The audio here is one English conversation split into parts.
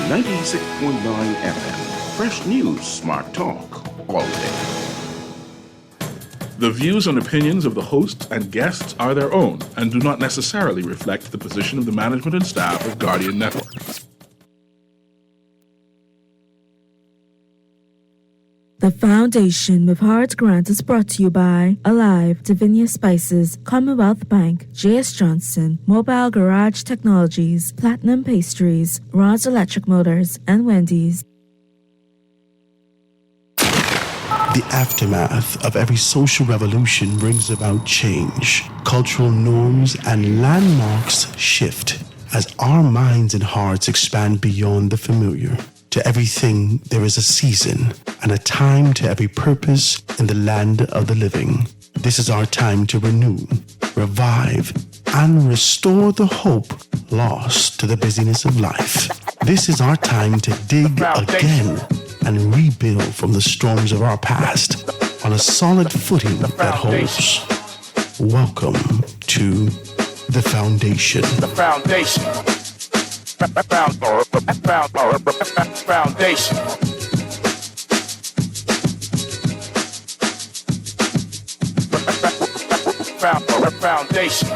96.9 FM. Fresh news, smart talk, all day. The views and opinions of the hosts and guests are their own and do not necessarily reflect the position of the management and staff of Guardian Network. The Foundation with Howard Grant is brought to you by Alive, Divinia Spices, Commonwealth Bank, J.S. Johnson, Mobile Garage Technologies, Platinum Pastries, Ross Electric Motors, and Wendy's. The aftermath of every social revolution brings about change. Cultural norms and landmarks shift as our minds and hearts expand beyond the familiar. To everything there is a season and a time to every purpose in the land of the living. This is our time to renew, revive, and restore the hope lost to the busyness of life. This is our time to dig again and rebuild from the storms of our past on a solid footing that holds. Welcome to The Foundation. The Foundation. Foundation. Foundation.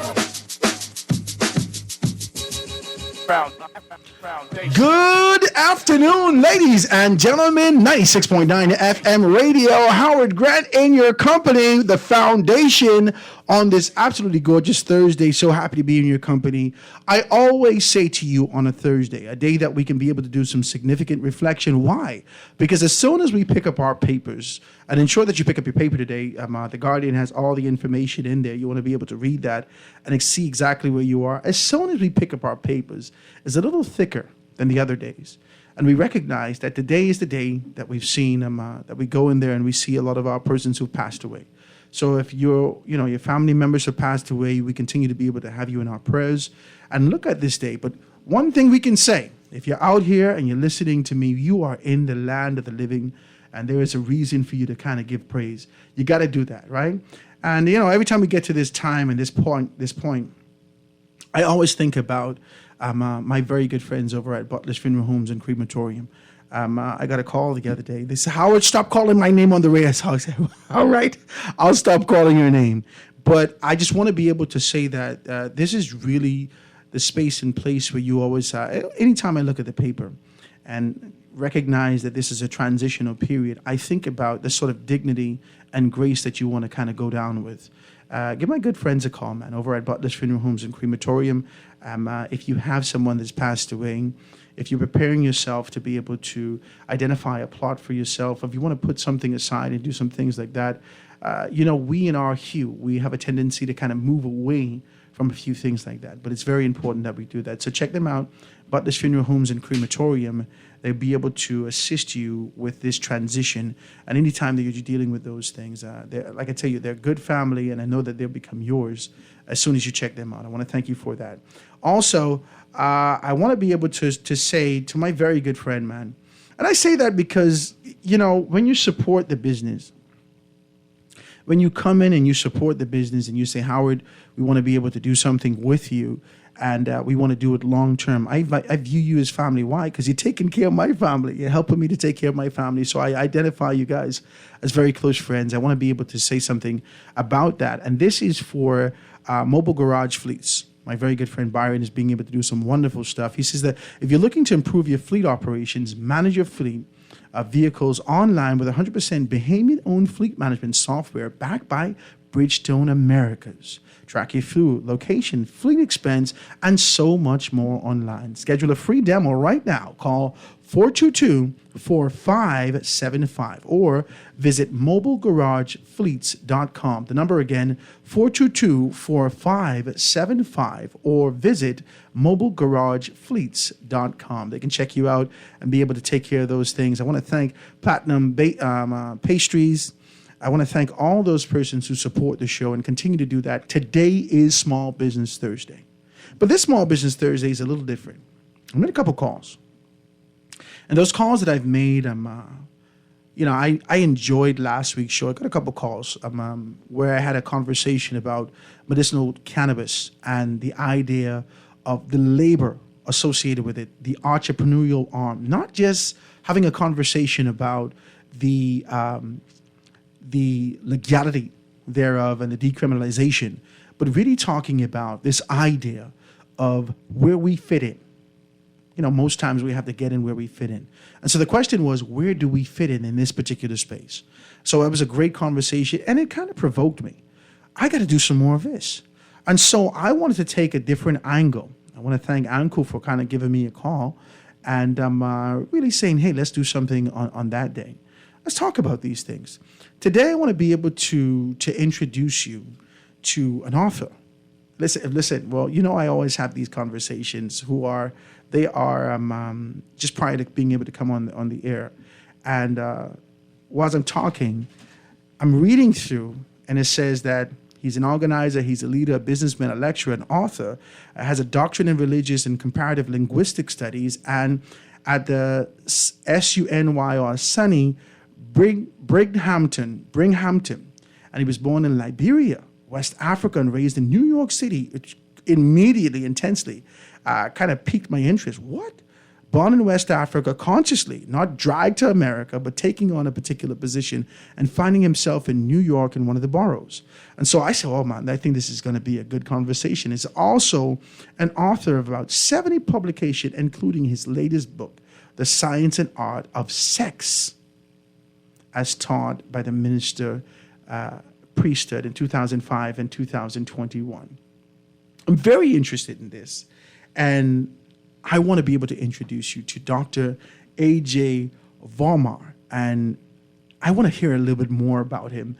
Good afternoon, ladies and gentlemen. 96.9 FM radio. Howard Grant in your company, The Foundation, on this absolutely gorgeous Thursday. So happy to be in your company. I always say to you on a Thursday, a day that we can be able to do some significant reflection. Why? Because as soon as we pick up our papers, and ensure that you pick up your paper today, The Guardian has all the information in there. You want to be able to read that and see exactly where you are. As soon as we pick up our papers, it's a little thicker than the other days. And we recognize that today is the day that we've seen, that we go in there and we see a lot of our persons who've passed away. So if your family members have passed away, we continue to be able to have you in our prayers and look at this day. But one thing we can say, if you're out here and you're listening to me, you are in the land of the living, and there is a reason for you to kind of give praise. You got to do that, right? And, every time we get to this time and this point, I always think about my very good friends over at Butler's Funeral Homes and Crematorium. I got a call the other day. They said, Howard, stop calling my name on the radio. So I said, all right, I'll stop calling your name. But I just want to be able to say that this is really the space and place where you always, anytime I look at the paper and recognize that this is a transitional period, I think about the sort of dignity and grace that you want to kind of go down with. Give my good friends a call, man, over at Butler's Funeral Homes and Crematorium. If you have someone that's passed away, if you're preparing yourself to be able to identify a plot for yourself, if you want to put something aside and do some things like that, we in our hue, we have a tendency to kind of move away from a few things like that. But it's very important that we do that. So check them out, Butler's Funeral Homes and Crematorium. They'll be able to assist you with this transition. And anytime that you're dealing with those things, like I tell you, they're a good family, and I know that they'll become yours as soon as you check them out. I want to thank you for that. Also, I want to be able to say to my very good friend, man, and I say that because, when you support the business, when you come in and you support the business and you say, Howard, we want to be able to do something with you, and we want to do it long term. I view you as family. Why? Because you're taking care of my family. You're helping me to take care of my family. So I identify you guys as very close friends. I want to be able to say something about that. And this is for Mobile Garage Fleets. My very good friend Byron is being able to do some wonderful stuff. He says that if you're looking to improve your fleet operations, manage your fleet of vehicles online with 100% Bahamian-owned fleet management software backed by Bridgestone Americas. Track your fuel, location, fleet expense, and so much more online. Schedule a free demo right now. Call 422-4575 or visit mobilegaragefleets.com. The number again, 422-4575 or visit mobilegaragefleets.com. They can check you out and be able to take care of those things. I want to thank Platinum Pastries. I want to thank all those persons who support the show and continue to do that. Today is Small Business Thursday. But this Small Business Thursday is a little different. I made a couple calls. And those calls that I've made, I enjoyed last week's show. I got a couple calls where I had a conversation about medicinal cannabis and the idea of the labor associated with it, the entrepreneurial arm, not just having a conversation about the legality thereof and the decriminalization, but really talking about this idea of where we fit in. You know, most times we have to get in where we fit in. And so the question was, where do we fit in this particular space? So it was a great conversation, and it kind of provoked me. I got to do some more of this. And so I wanted to take a different angle. I want to thank Anku for kind of giving me a call and really saying, hey, let's do something on that day. Let's talk about these things. Today, I want to be able to introduce you to an author. Listen. Well, you know, I always have these conversations. They are just prior to being able to come on the air, and whilst I'm talking, I'm reading through, and it says that he's an organizer, he's a leader, a businessman, a lecturer, an author, has a doctorate in religious and comparative linguistic studies, and at the SUNY or SUNY Binghamton, and he was born in Liberia, West Africa, and raised in New York City. It immediately, intensely, kind of piqued my interest. What? Born in West Africa, consciously, not dragged to America, but taking on a particular position and finding himself in New York in one of the boroughs. And so I said, oh man, I think this is going to be a good conversation. He's also an author of about 70 publications, including his latest book, The Science and Art of Sex, as taught by the minister priesthood in 2005 and 2021. I'm very interested in this, and I want to be able to introduce you to Dr. A.J. Volmar, and I want to hear a little bit more about him.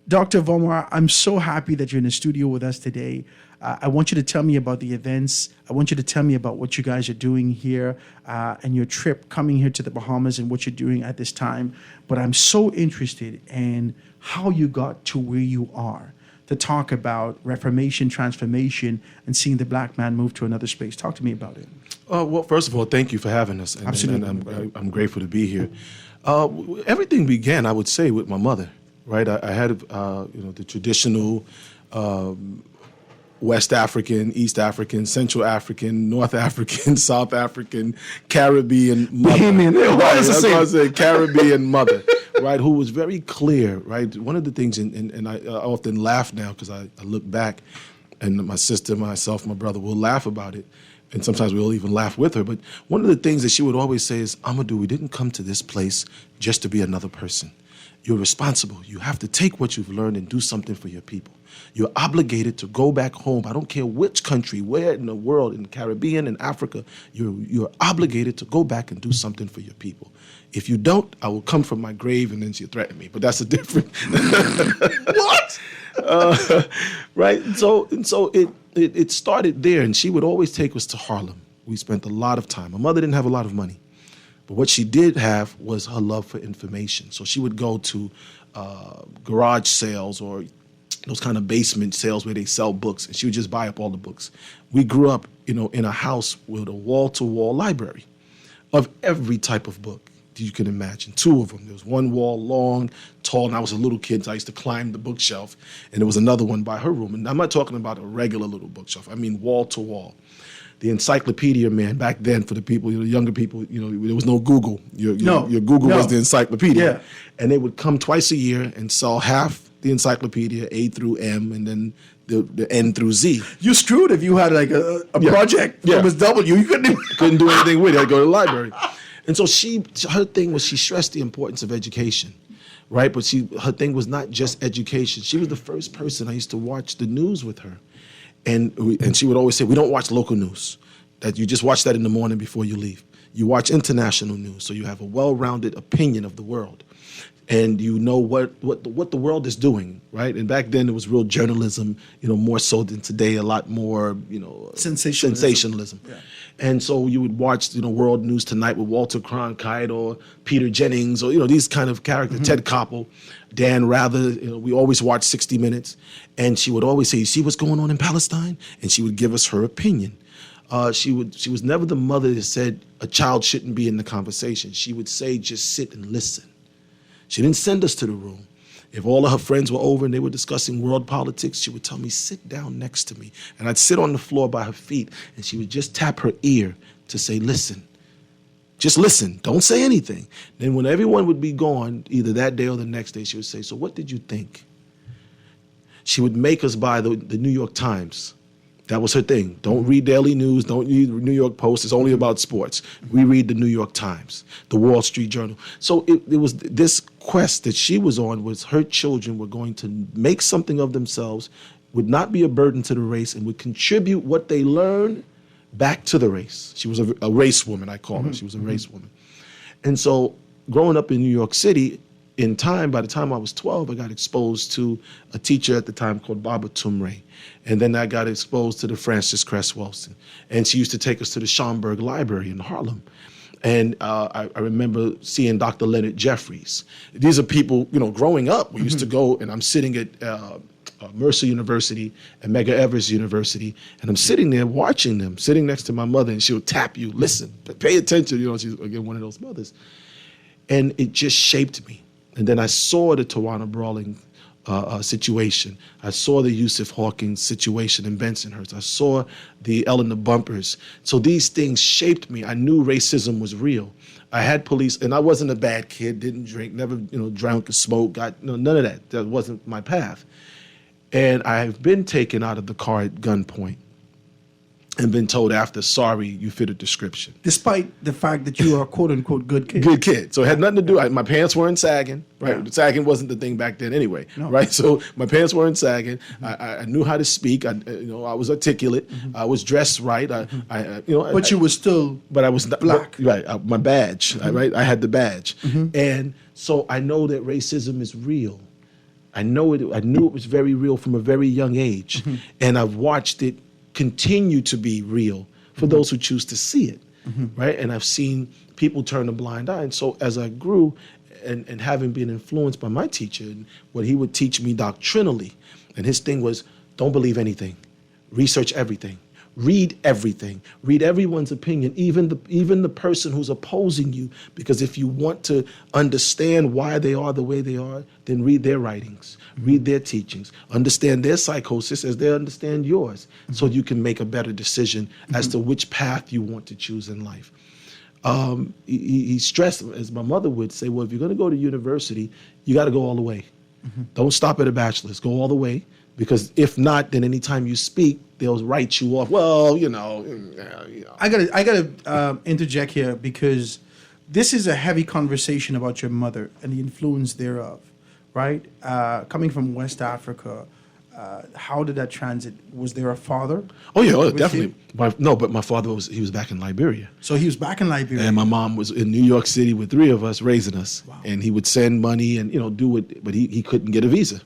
Dr. Volmar, I'm so happy that you're in the studio with us today. I want you to tell me about the events. I want you to tell me about what you guys are doing here and your trip coming here to the Bahamas and what you're doing at this time. But I'm so interested in how you got to where you are to talk about Reformation, transformation, and seeing the black man move to another space. Talk to me about it. Well, first of all, thank you for having us. Absolutely. And I'm grateful to be here. Everything began, I would say, with my mother, right? I had, the traditional West African, East African, Central African, North African, South African, Caribbean mother. That's what I said, Caribbean mother, right? Who was very clear, right? One of the things, and I often laugh now because I look back, and my sister, myself, my brother will laugh about it. And sometimes we'll even laugh with her. But one of the things that she would always say is, Amadou, we didn't come to this place just to be another person. You're responsible. You have to take what you've learned and do something for your people. You're obligated to go back home. I don't care which country, where in the world, in the Caribbean, in Africa, you're obligated to go back and do something for your people. If you don't, I will come from my grave, and then she threatened me. But that's a different... What? Right? So it started there, and she would always take us to Harlem. We spent a lot of time. My mother didn't have a lot of money. But what she did have was her love for information. So she would go to garage sales or those kind of basement sales where they sell books, and she would just buy up all the books. We grew up, in a house with a wall-to-wall library of every type of book you can imagine. 2 of them. There was one wall long, tall, and I was a little kid, so I used to climb the bookshelf, and there was another one by her room. And I'm not talking about a regular little bookshelf. I mean wall-to-wall. The encyclopedia man back then, for the people, younger people, there was no Google. Your Google was the encyclopedia. Yeah. And they would come twice a year and sell half the encyclopedia, A through M, and then the N through Z. You screwed if you had like a project that was W. You couldn't do anything with it. I'd go to the library. And so her thing was she stressed the importance of education, right? But her thing was not just education. She was the first person I used to watch the news with her. And she would always say, we don't watch local news. That you just watch that in the morning before you leave. You watch international news, so you have a well-rounded opinion of the world. And you know what the world is doing, right? And back then it was real journalism, more so than today, a lot more, sensationalism. Yeah. And so you would watch, World News Tonight with Walter Cronkite or Peter Jennings or, these kind of characters, Ted Koppel, Dan Rather. We always watched 60 Minutes. And she would always say, you see what's going on in Palestine? And she would give us her opinion. She was never the mother that said a child shouldn't be in the conversation. She would say, just sit and listen. She didn't send us to the room. If all of her friends were over and they were discussing world politics, she would tell me, sit down next to me. And I'd sit on the floor by her feet, and she would just tap her ear to say, listen. Just listen. Don't say anything. Then when everyone would be gone, either that day or the next day, she would say, so what did you think? She would make us buy the New York Times. That was her thing. Don't read Daily News. Don't read New York Post. It's only about sports. We read the New York Times, the Wall Street Journal. So it was this quest that she was on was her children were going to make something of themselves, would not be a burden to the race, and would contribute what they learned back to the race. She was a race woman, I call her. She was a race woman. And so growing up in New York City, by the time I was 12, I got exposed to a teacher at the time called Baba Tumre. And then I got exposed to the Frances Cress Welsing. And she used to take us to the Schomburg Library in Harlem. And I remember seeing Dr. Leonard Jeffries. These are people, growing up, we used to go, and I'm sitting at Mercer University and Medgar Evers University, and I'm sitting there watching them, sitting next to my mother, and she'll tap you, listen, pay attention. She's, again, one of those mothers. And it just shaped me. And then I saw the Tawana Brawling situation. I saw the Yusuf Hawkins situation in Bensonhurst. I saw the Eleanor Bumpers. So these things shaped me. I knew racism was real. I had police, and I wasn't a bad kid, didn't drink, never drank or smoked, none of that. That wasn't my path. And I've been taken out of the car at gunpoint and been told after, sorry, you fit a description. Despite the fact that you are a quote-unquote good kid. Good kid. So it had nothing to do, my pants weren't sagging, right? Yeah. Sagging wasn't the thing back then anyway, right? So my pants weren't sagging. Mm-hmm. I knew how to speak. I was articulate. Mm-hmm. I was dressed right. But you were still But I was not, black. Right, my badge, right? I had the badge. Mm-hmm. And so I know that racism is real. I knew it was very real from a very young age. Mm-hmm. And I've watched it continue to be real for those who choose to see it, right? And I've seen people turn a blind eye. And so as I grew and having been influenced by my teacher and what he would teach me doctrinally, and his thing was, don't believe anything, research everything, read everything, read everyone's opinion, even the person who's opposing you, because if you want to understand why they are the way they are, then read their writings, read their teachings, understand their psychosis as they understand yours, so you can make a better decision as to which path you want to choose in life. He stressed, as my mother would say, well, if you're going to go to university, you got to go all the way. Don't stop at a bachelor's, go all the way, because if not, then anytime you speak, they'll write you off. Well, I gotta interject here, because this is a heavy conversation about your mother and the influence thereof, right? Coming from West Africa, how did that transit? Was there a father? Oh yeah, definitely. But my father was back in Liberia. So he was back in Liberia, and my mom was in New York City with 3 of us raising us. Wow. And he would send money and do it, but he couldn't get a visa.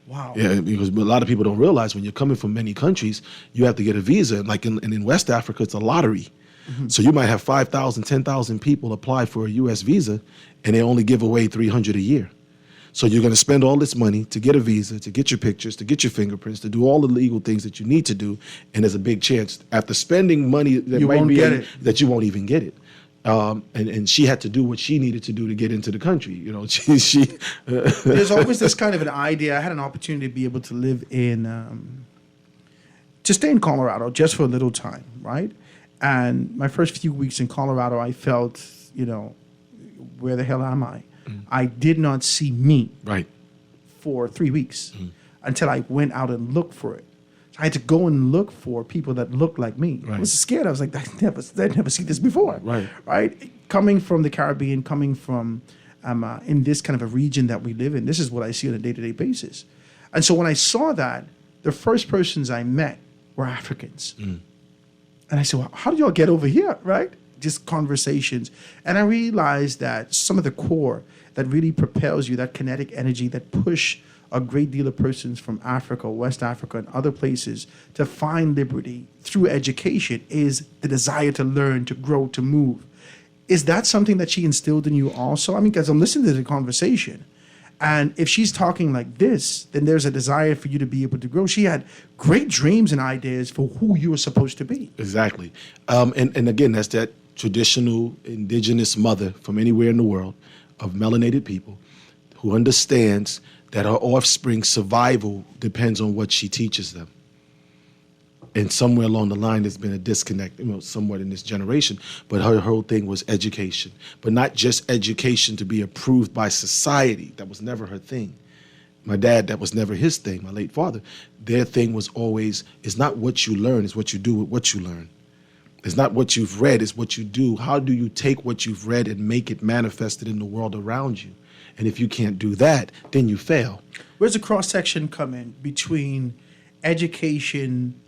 Wow. Yeah, because a lot of people don't realize when you're coming from many countries, you have to get a visa. Like in West Africa, it's a lottery. Mm-hmm. So you might have 5,000, 10,000 people apply for a U.S. visa, and they only give away 300 a year. So you're going to spend all this money to get a visa, to get your pictures, to get your fingerprints, to do all the legal things that you need to do, and there's a big chance after spending money that that you won't even get it. And she had to do what she needed to do to get into the country. There's always this kind of an idea. I had an opportunity to be able to live to stay in Colorado just for a little time, right? And my first few weeks in Colorado, I felt, where the hell am I? Mm. I did not see me for 3 weeks until I went out and looked for it. I had to go and look for people that looked like me. Right. I was scared. I was like, I'd never seen this before. Right? Coming from the Caribbean, coming from in this kind of a region that we live in, this is what I see on a day-to-day basis. And so when I saw that, the first persons I met were Africans. Mm. And I said, well, how did y'all get over here, right? Just conversations. And I realized that some of the core that really propels you, that kinetic energy that push a great deal of persons from Africa, West Africa, and other places to find liberty through education is the desire to learn, to grow, to move. Is that something that she instilled in you also? I mean, because I'm listening to the conversation, and if she's talking like this, then there's a desire for you to be able to grow. She had great dreams and ideas for who you were supposed to be. Exactly. And again, that's that traditional indigenous mother from anywhere in the world of melanated people who understands that her offspring's survival depends on what she teaches them. And somewhere along the line, there's been a disconnect, somewhat in this generation. But her whole thing was education, but not just education to be approved by society. That was never her thing. My dad, that was never his thing. My late father, their thing was always, it's not what you learn, it's what you do with what you learn. It's not what you've read, it's what you do. How do you take what you've read and make it manifested in the world around you? And if you can't do that, then you fail. Where's the cross-section come in between education,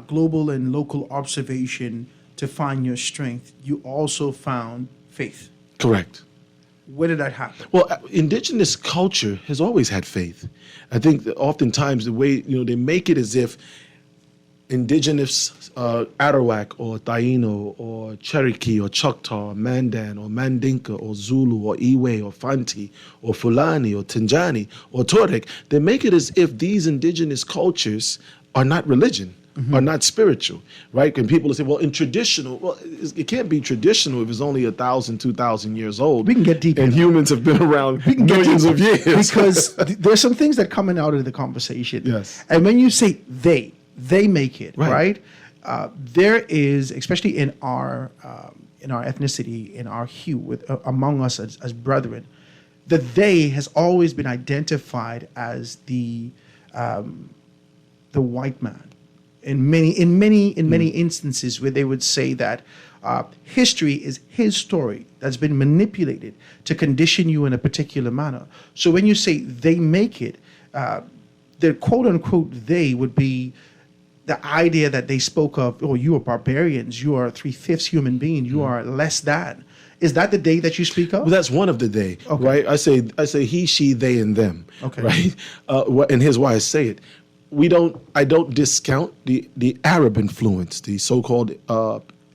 global and local observation to find your strength? You also found faith. Correct. Where did that happen? Well, indigenous culture has always had faith. I think that oftentimes the way, they make it as if indigenous Arawak or Taino or Cherokee or Choctaw or Mandan or Mandinka or Zulu or Iwe or Fanti or Fulani or Tinjani or Tuareg, they make it as if these indigenous cultures are not religion, are not spiritual, right? And people will say, well, in traditional, well, it can't be traditional if it's only 1,000, 2,000 years old. We can get deep. And humans have been around millions of years. Because there's some things that coming out of the conversation. Yes. And when you say they make it, right? There is, especially in our ethnicity, in our hue, among us as brethren, the they has always been identified as the white man. In many instances, where they would say that history is his story that's been manipulated to condition you in a particular manner. So when you say they make it, the quote unquote they would be the idea that they spoke of, oh, you are barbarians, you are 3/5 human being, you are less than. Is that the they that you speak of? Well, that's one of the they, right? I say he, she, they, and them, right? And here's why I say it. I don't discount the Arab influence, the so-called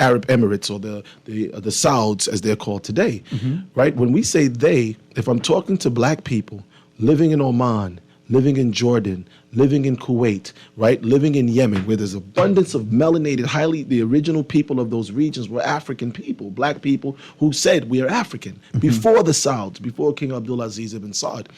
Arab Emirates or the Sauds as they're called today, right? When we say they, if I'm talking to black people living in Oman, living in Jordan, living in Kuwait, right? Living in Yemen, where there's abundance of melanated, the original people of those regions were African people, black people who said we are African before the Sauds, before King Abdulaziz ibn Saud.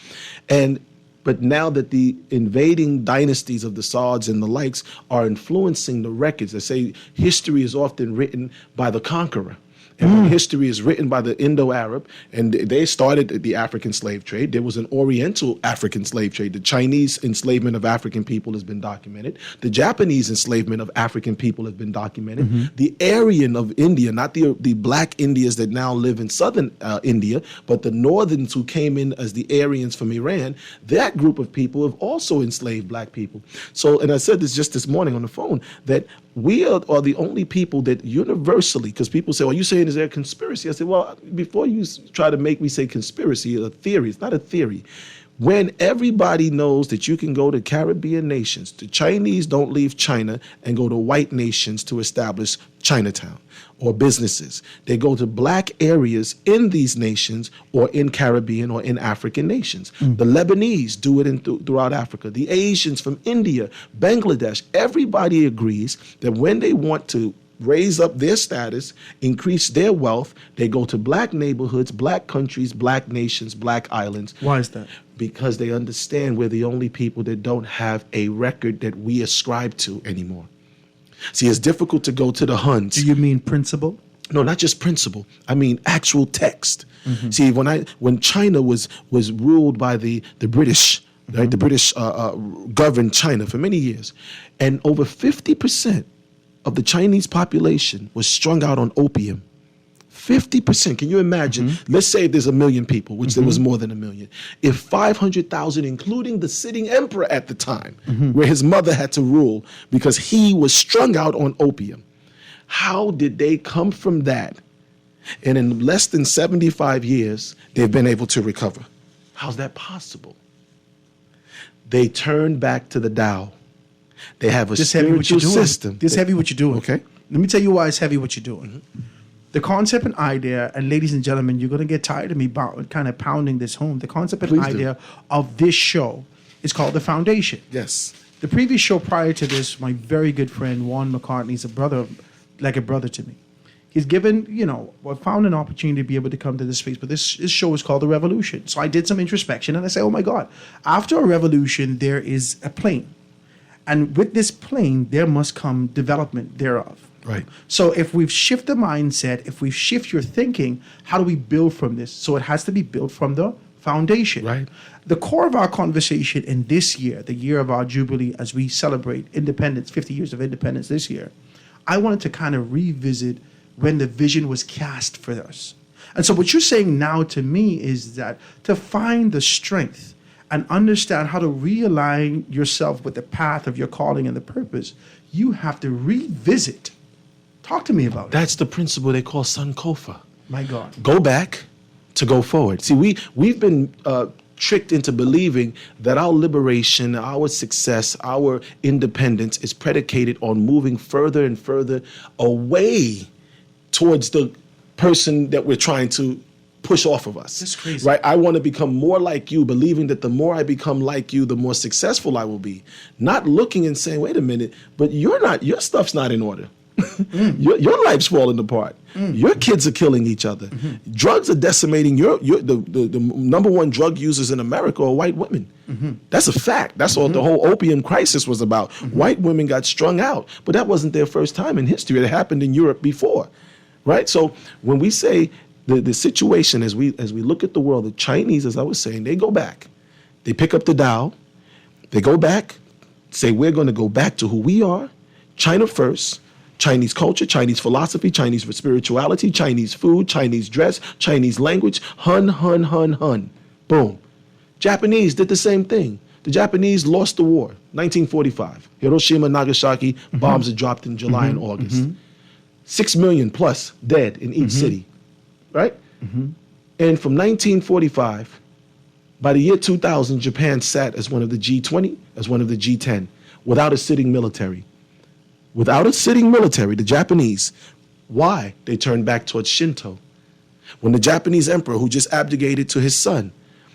But now that the invading dynasties of the Sauds and the likes are influencing the records, they say history is often written by the conqueror. And when history is written by the Indo-Arab, and they started the African slave trade. There was an Oriental African slave trade. The Chinese enslavement of African people has been documented. The Japanese enslavement of African people has been documented. The Aryan of India, not the black Indians that now live in southern India, but the northerns who came in as the Aryans from Iran, that group of people have also enslaved black people. So, and I said this just this morning on the phone, that we are the only people that universally, because people say, well, you saying is there a conspiracy? I said, well, before you try to make me say conspiracy, a theory, it's not a theory. When everybody knows that you can go to Caribbean nations, the Chinese don't leave China and go to white nations to establish Chinatown or businesses. They go to black areas in these nations or in Caribbean or in African nations. The Lebanese do it throughout Africa. The Asians from India, Bangladesh, everybody agrees that when they want to raise up their status, increase their wealth, they go to black neighborhoods, black countries, black nations, black islands. Why is that? Because they understand we're the only people that don't have a record that we ascribe to anymore. See, it's difficult to go to the Huns. Do you mean principle? No, not just principle. I mean actual text. See, when China was ruled by the British, right? The British governed China for many years, and over 50% of the Chinese population was strung out on opium. 50%. Can you imagine? Let's say there's 1 million people, which there was more than 1 million. If 500,000, including the sitting emperor at the time, where his mother had to rule because he was strung out on opium, how did they come from that? And in less than 75 years, they've been able to recover. How's that possible? They turned back to the Tao. They have a spiritual system. This heavy what you're doing. Okay. Let me tell you why it's heavy what you're doing. The concept and idea, and ladies and gentlemen, you're going to get tired of me kind of pounding this home. The concept and idea of this show is called The Foundation. Yes. The previous show prior to this, my very good friend, Juan McCartney, is like a brother to me. He's given, found an opportunity to be able to come to this space. But this show is called The Revolution. So I did some introspection and I say, oh my God, after a revolution, there is a plane. And with this plane, there must come development thereof. Right. So if we've shifted the mindset, if we shift your thinking, how do we build from this? So it has to be built from the foundation. Right. The core of our conversation in this year, the year of our Jubilee, as we celebrate independence, 50 years of independence this year, I wanted to kind of revisit when the vision was cast for us. And so what you're saying now to me is that to find the strength and understand how to realign yourself with the path of your calling and the purpose, you have to revisit. Talk to me about it. That's the principle they call Sankofa. My God. Go back to go forward. See, we've been tricked into believing that our liberation, our success, our independence is predicated on moving further and further away towards the person that we're trying to push off of us. That's crazy. Right? I want to become more like you, believing that the more I become like you, the more successful I will be. Not looking and saying, wait a minute, but your stuff's not in order. Your life's falling apart. Your kids are killing each other. Drugs are decimating the number one drug users in America are white women. That's a fact. That's all the whole opium crisis was about. White women got strung out, but that wasn't their first time in history. It happened in Europe before, right? So when we say the situation as we look at the world, the Chinese, as I was saying, they go back, they pick up the Tao, they go back, say we're going to go back to who we are, China first. Chinese culture, Chinese philosophy, Chinese spirituality, Chinese food, Chinese dress, Chinese language, hun. Boom. Japanese did the same thing. The Japanese lost the war, 1945. Hiroshima, Nagasaki, bombs are dropped in July and August. 6 million plus dead in each city, right? And from 1945, by the year 2000, Japan sat as one of the G20, as one of the G10, without a sitting military. Without a sitting military, the Japanese, why? They turned back towards Shinto. When the Japanese emperor, who just abdicated to his son,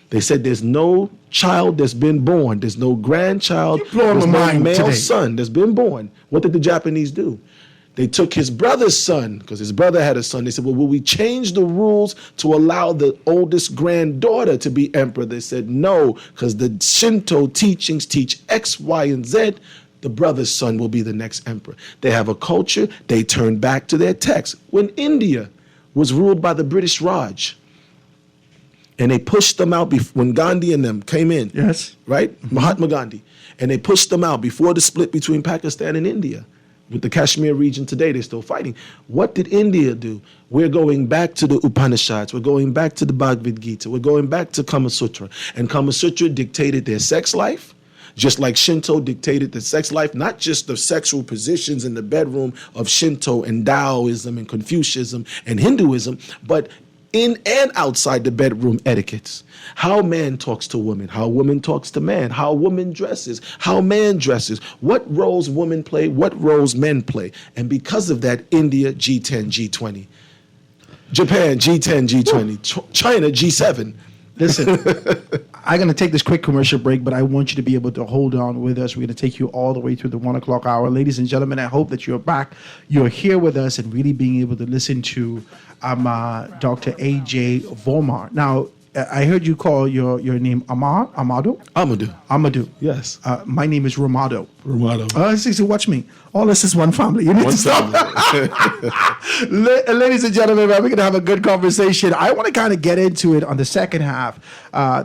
they said there's no child that's been born, there's no grandchild, there's no male son that's been born. What did the Japanese do? They took his brother's son, because his brother had a son. They said, well, will we change the rules to allow the oldest granddaughter to be emperor? They said, no, because the Shinto teachings teach X, Y, and Z. The brother's son will be the next emperor. They have a culture. They turn back to their text. When India was ruled by the British Raj, and they pushed them out when Gandhi and them came in. Yes. Right? Mahatma Gandhi. And they pushed them out before the split between Pakistan and India. With the Kashmir region today, they're still fighting. What did India do? We're going back to the Upanishads. We're going back to the Bhagavad Gita. We're going back to Kama Sutra. And Kama Sutra dictated their sex life, just like Shinto dictated the sex life, not just the sexual positions in the bedroom of Shinto and Taoism and Confucianism and Hinduism, but in and outside the bedroom etiquettes. How man talks to woman, how woman talks to man, how woman dresses, how man dresses, what roles women play, what roles men play. And because of that, India, G10, G20. Japan, G10, G20. China, G7. Listen, I'm going to take this quick commercial break, but I want you to be able to hold on with us. We're going to take you all the way through the 1 o'clock hour. Ladies and gentlemen, I hope that you're back. You're here with us and really being able to listen to Dr. A.J. Volmar. Now, I heard you call your name Amado? Amadou. Yes. My name is Romado. Romado. So watch me. All this is one family. You need One to stop. Ladies and gentlemen, we're going to have a good conversation. I want to kind of get into it on the second half,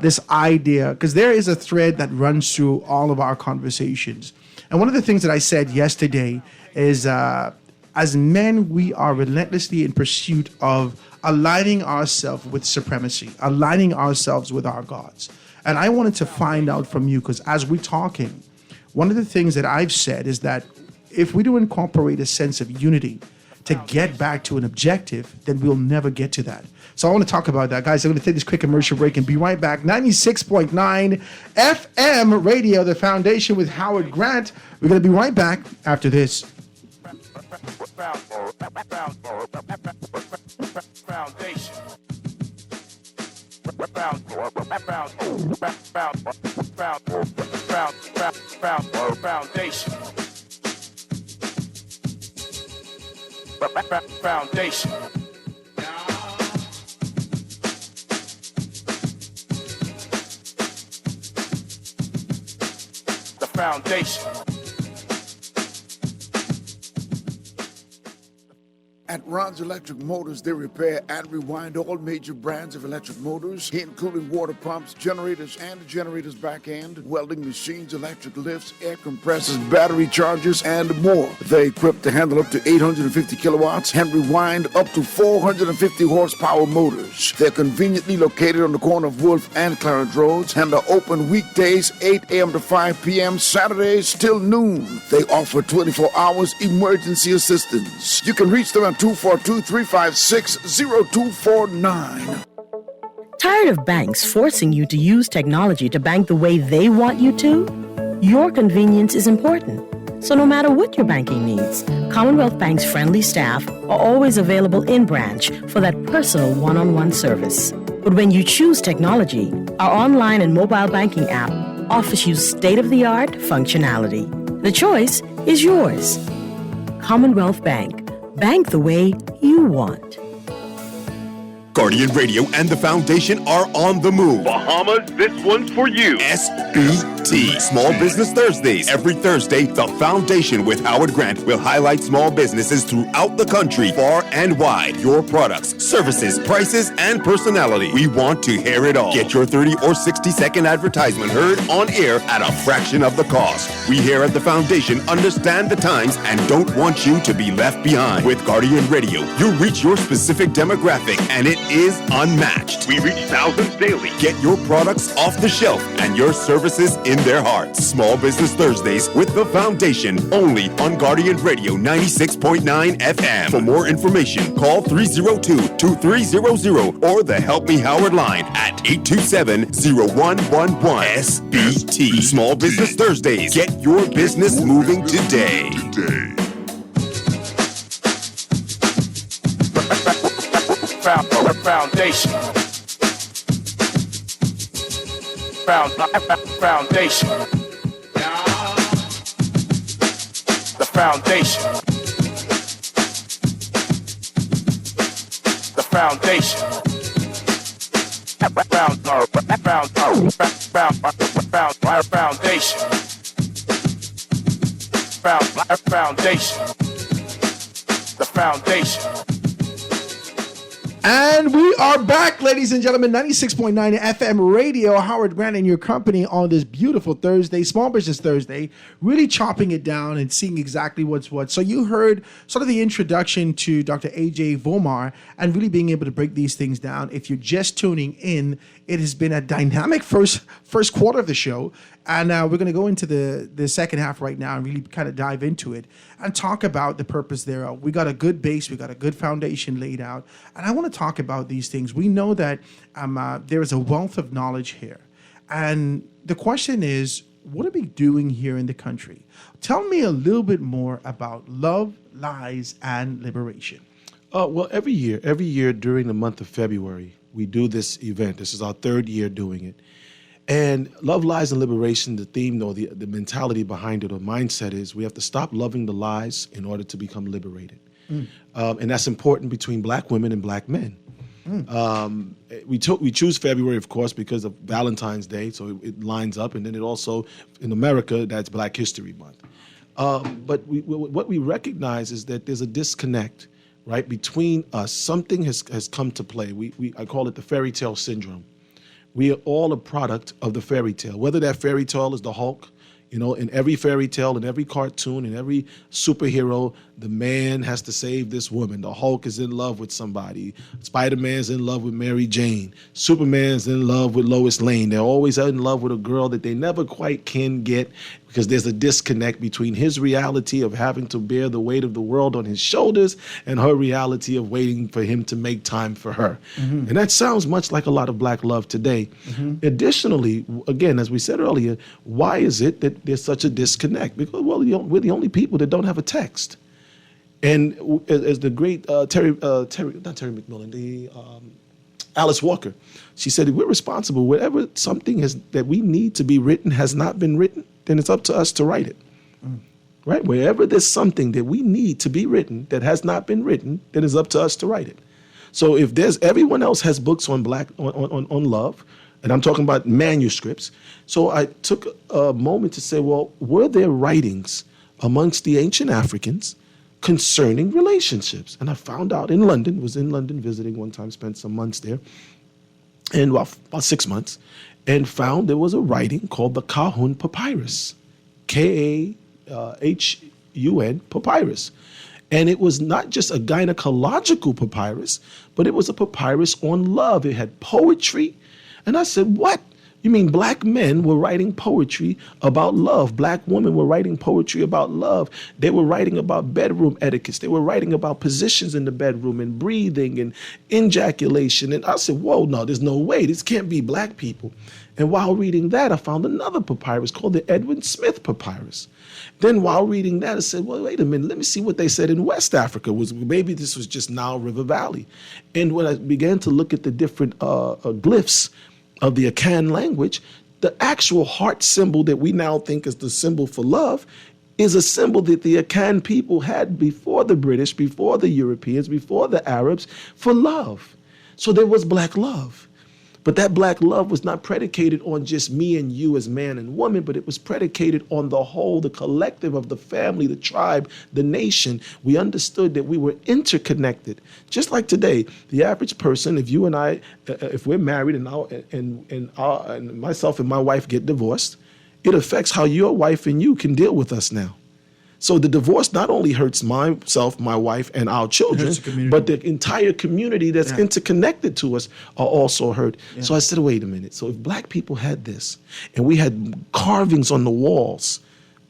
this idea, because there is a thread that runs through all of our conversations. And one of the things that I said yesterday is, as men, we are relentlessly in pursuit of aligning ourselves with supremacy, aligning ourselves with our gods. And I wanted to find out from you, because as we're talking, one of the things that I've said is that if we don't incorporate a sense of unity to get back to an objective, then we'll never get to that. So I want to talk about that. Guys, I'm going to take this quick commercial break and be right back. 96.9 FM Radio, The Foundation with Howard Grant. We're going to be right back after this. Foundation. Foundation. Foundation. The foundation. At Ron's Electric Motors, they repair and rewind all major brands of electric motors, including water pumps, generators, and the generator's back end, welding machines, electric lifts, air compressors, battery chargers, and more. They're equipped to handle up to 850 kilowatts and rewind up to 450 horsepower motors. They're conveniently located on the corner of Wolf and Clarence Roads and are open weekdays 8 a.m. to 5 p.m., Saturdays till noon. They offer 24 hours emergency assistance. You can reach them at 242-356-0249. Tired of banks forcing you to use technology to bank the way they want you to? Your convenience is important. So no matter what your banking needs, Commonwealth Bank's friendly staff are always available in branch for that personal one-on-one service. But when you choose technology, our online and mobile banking app offers you state-of-the-art functionality. The choice is yours. Commonwealth Bank. Bank the way you want. Guardian Radio and the Foundation are on the move. Bahamas, this one's for you. SBT, Small Business Thursdays. Every Thursday, the Foundation with Howard Grant will highlight small businesses throughout the country, far and wide. Your products, services, prices, and personality. We want to hear it all. Get your 30 or 60-second advertisement heard on air at a fraction of the cost. We here at the Foundation understand the times and don't want you to be left behind. With Guardian Radio, you reach your specific demographic, and it is unmatched. We reach thousands daily. Get your products off the shelf and your services in their hearts. Small Business Thursdays with the Foundation, only on Guardian Radio 96.9 FM. For more information, call 302-2300 or the Help Me Howard line at 827-0111. SBT. Small Business Thursdays. Get your business moving today. Foundation. Foundation. The foundation. The foundation. Foundation. The foundation. And we are back, ladies and gentlemen. 96.9 FM radio. Howard Grant in your company on this beautiful Thursday, Small Business Thursday, really chopping it down and seeing exactly what's what. So you heard sort of the introduction to Dr. AJ Volmar and really being able to break these things down. If you're just tuning in, it has been a dynamic first quarter of the show. And we're going to go into the second half right now and really kind of dive into it and talk about the purpose thereof. We got a good base. We got a good foundation laid out. And I want to talk about these things. We know that there is a wealth of knowledge here. And the question is, what are we doing here in the country? Tell me a little bit more about love, lies, and liberation. Well, every year during the month of February, we do this event. This is our third year doing it. And love, lies, and liberation, the theme or the mentality behind it or mindset is we have to stop loving the lies in order to become liberated. And that's important between black women and black men. We choose February, of course, because of Valentine's Day, so it lines up. And then it also, in America, that's Black History Month. But what we recognize is that there's a disconnect, right, between us. Something has come to play. I call it the fairy tale syndrome. We are all a product of the fairy tale, whether that fairy tale is the Hulk. You know, in every fairy tale, in every cartoon, in every superhero, the man has to save this woman. The Hulk is in love with somebody. Spider-Man's in love with Mary Jane. Superman's in love with Lois Lane. They're always in love with a girl that they never quite can get because there's a disconnect between his reality of having to bear the weight of the world on his shoulders and her reality of waiting for him to make time for her. And that sounds much like a lot of black love today. Additionally, again, as we said earlier, why is it that there's such a disconnect? Because, well, we're the only people that don't have a text. And as the great Terry McMillan, Alice Walker, she said, we're responsible. Whatever something that we need to be written has not been written, then it's up to us to write it. right? Wherever there's something that we need to be written that has not been written, then it's up to us to write it. So if there's everyone else has books on on love, and I'm talking about manuscripts. So I took a moment to say, well, were there writings amongst the ancient Africans concerning relationships? And I found out in London, was in London visiting one time, spent some months there, and about 6 months, and found there was a writing called the Kahun Papyrus, Kahun Papyrus. And it was not just a gynecological papyrus, but it was a papyrus on love. It had poetry. And I said, what? You mean black men were writing poetry about love? Black women were writing poetry about love. They were writing about bedroom etiquettes. They were writing about positions in the bedroom and breathing and ejaculation. And I said, whoa, no, there's no way. This can't be black people. And while reading that, I found another papyrus called the Edwin Smith Papyrus. Then while reading that, I said, well, wait a minute, let me see what they said in West Africa. Maybe this was just Nile River Valley. And when I began to look at the different glyphs of the Akan language, the actual heart symbol that we now think is the symbol for love is a symbol that the Akan people had before the British, before the Europeans, before the Arabs, for love. So there was black love. But that black love was not predicated on just me and you as man and woman, but it was predicated on the whole, the collective of the family, the tribe, the nation. We understood that we were interconnected. Just like today, the average person, if you and I, if we're married and myself and my wife get divorced, it affects how your wife and you can deal with us now. So the divorce not only hurts myself, my wife, and our children, but the entire community that's interconnected to us are also hurt. Yeah. So I said, wait a minute. So if black people had this, and we had carvings on the walls,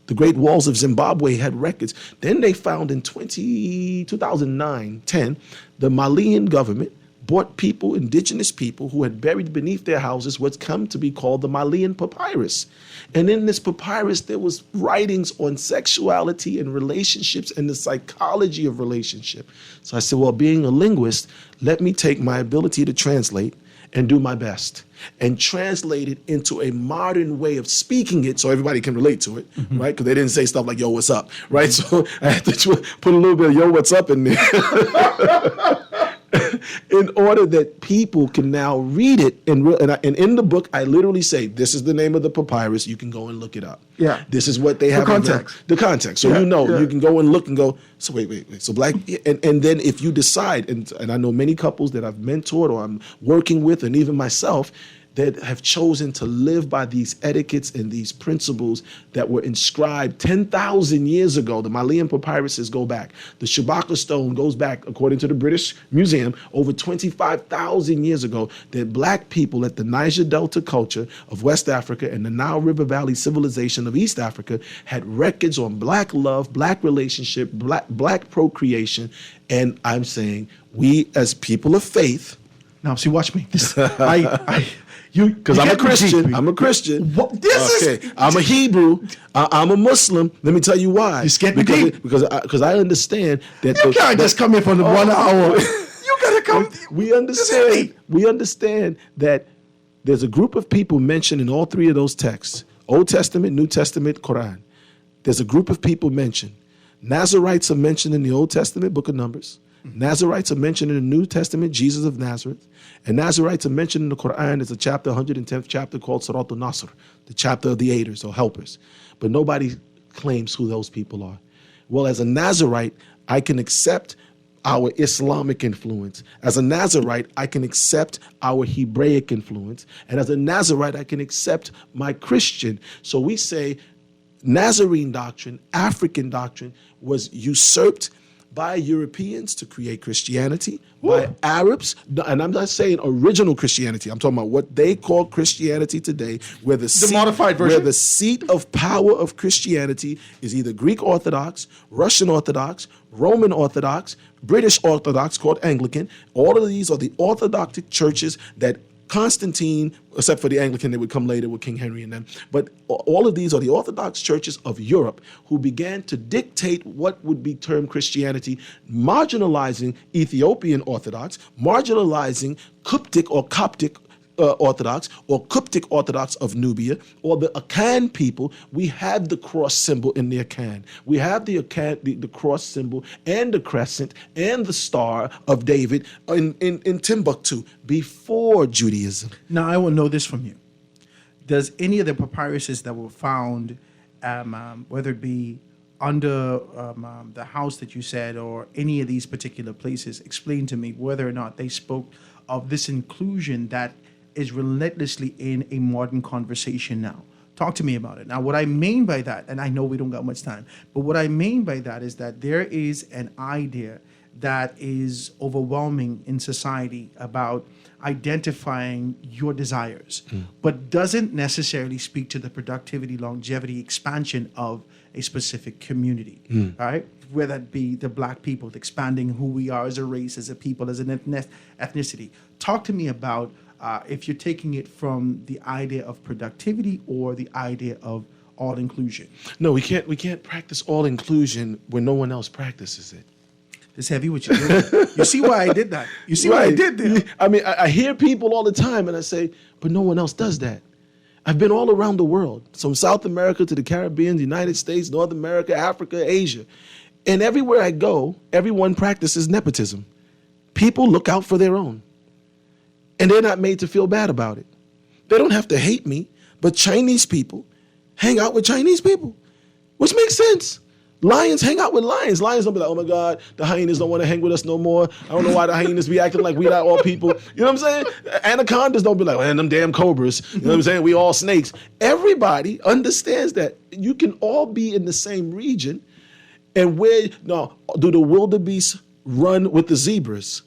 the Great Walls of Zimbabwe had records. Then they found in 2009-10, the Malian government bought people, indigenous people, who had buried beneath their houses what's come to be called the Malian Papyrus. And in this papyrus, there was writings on sexuality and relationships and the psychology of relationship. So I said, well, being a linguist, let me take my ability to translate and do my best and translate it into a modern way of speaking it so everybody can relate to it, right? Because they didn't say stuff like, yo, what's up, right? So I had to put a little bit of yo, what's up in there. In order that people can now read it. And in the book, I literally say, this is the name of the papyrus. You can go and look it up. Yeah. This is what they have. The context. So you can go and look and go, so wait. So black, and then if you decide, and I know many couples that I've mentored or I'm working with, and even myself, that have chosen to live by these etiquettes and these principles that were inscribed 10,000 years ago. The Malian papyruses go back. The Shabaka stone goes back, according to the British Museum, over 25,000 years ago, that black people at the Niger Delta culture of West Africa and the Nile River Valley civilization of East Africa had records on black love, black relationship, black procreation. And I'm saying we as people of faith. Now, see, watch me. Because I'm a Christian. I'm a Christian. I'm a Hebrew. I'm a Muslim. Let me tell you why. You scared me deep. Because I understand that you can't just come in for the 1 hour. You gotta come. We understand. We understand that there's a group of people mentioned in all three of those texts: Old Testament, New Testament, Quran. There's a group of people mentioned. Nazarites are mentioned in the Old Testament, Book of Numbers. Nazarites are mentioned in the New Testament, Jesus of Nazareth. And Nazarites are mentioned in the Quran. There's a chapter, 110th chapter, called Surat al-Nasr, the chapter of the aiders or helpers. But nobody claims who those people are. Well, as a Nazarite, I can accept our Islamic influence. As a Nazarite, I can accept our Hebraic influence. And as a Nazarite, I can accept my Christian. So we say Nazarene doctrine, African doctrine, was usurped by Europeans to create Christianity, by Arabs, and I'm not saying original Christianity. I'm talking about what they call Christianity today, where the modified version, where the seat of power of Christianity is either Greek Orthodox, Russian Orthodox, Roman Orthodox, British Orthodox, called Anglican. All of these are the Orthodox churches that Constantine, except for the Anglican that would come later with King Henry and them, but all of these are the Orthodox churches of Europe who began to dictate what would be termed Christianity, marginalizing Ethiopian Orthodox, marginalizing Coptic Orthodox or Coptic Orthodox of Nubia or the Akan people, we have the cross symbol in the Akan. We have the Akan, the cross symbol and the crescent and the Star of David in Timbuktu before Judaism. Now, I will know this from you. Does any of the papyruses that were found, whether it be under the house that you said or any of these particular places, explain to me whether or not they spoke of this inclusion that is relentlessly in a modern conversation now? Talk to me about it. Now, what I mean by that, and I know we don't got much time, but what I mean by that is that there is an idea that is overwhelming in society about identifying your desires, but doesn't necessarily speak to the productivity, longevity, expansion of a specific community, right? Whether that be the Black people, expanding who we are as a race, as a people, as an ethnicity. Talk to me about if you're taking it from the idea of productivity or the idea of all inclusion. No, we can't practice all inclusion when no one else practices it. It's heavy what you do. You see why I did that? You see what I did there? I mean, I hear people all the time and I say, but no one else does that. I've been all around the world, from South America to the Caribbean, the United States, North America, Africa, Asia. And everywhere I go, everyone practices nepotism. People look out for their own. And they're not made to feel bad about it. They don't have to hate me, but Chinese people hang out with Chinese people, which makes sense. Lions hang out with lions. Lions don't be like, oh my God, the hyenas don't want to hang with us no more. I don't know why the hyenas be acting like we not all people. You know what I'm saying? Anacondas don't be like, man, them damn cobras. You know what I'm saying? We all snakes. Everybody understands that you can all be in the same region. And do the wildebeest run with the zebras?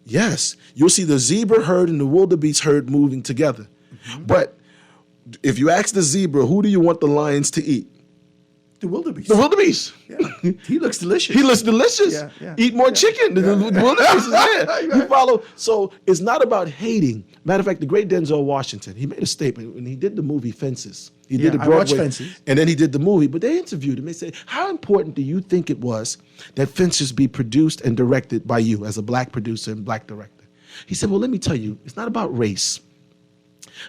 Yes. You'll see the zebra herd and the wildebeest herd moving together. But if you ask the zebra, who do you want the lions to eat? The wildebeest. The wildebeest. Yeah. He looks delicious. He looks delicious. Yeah. Eat more chicken. The wildebeest is there. You follow. So it's not about hating. Matter of fact, the great Denzel Washington, he made a statement when he did the movie Fences. He did the Broadway, I watched Fences. And then he did the movie. But they interviewed him. They said, how important do you think it was that Fences be produced and directed by you as a Black producer and Black director? He said, well, let me tell you, it's not about race.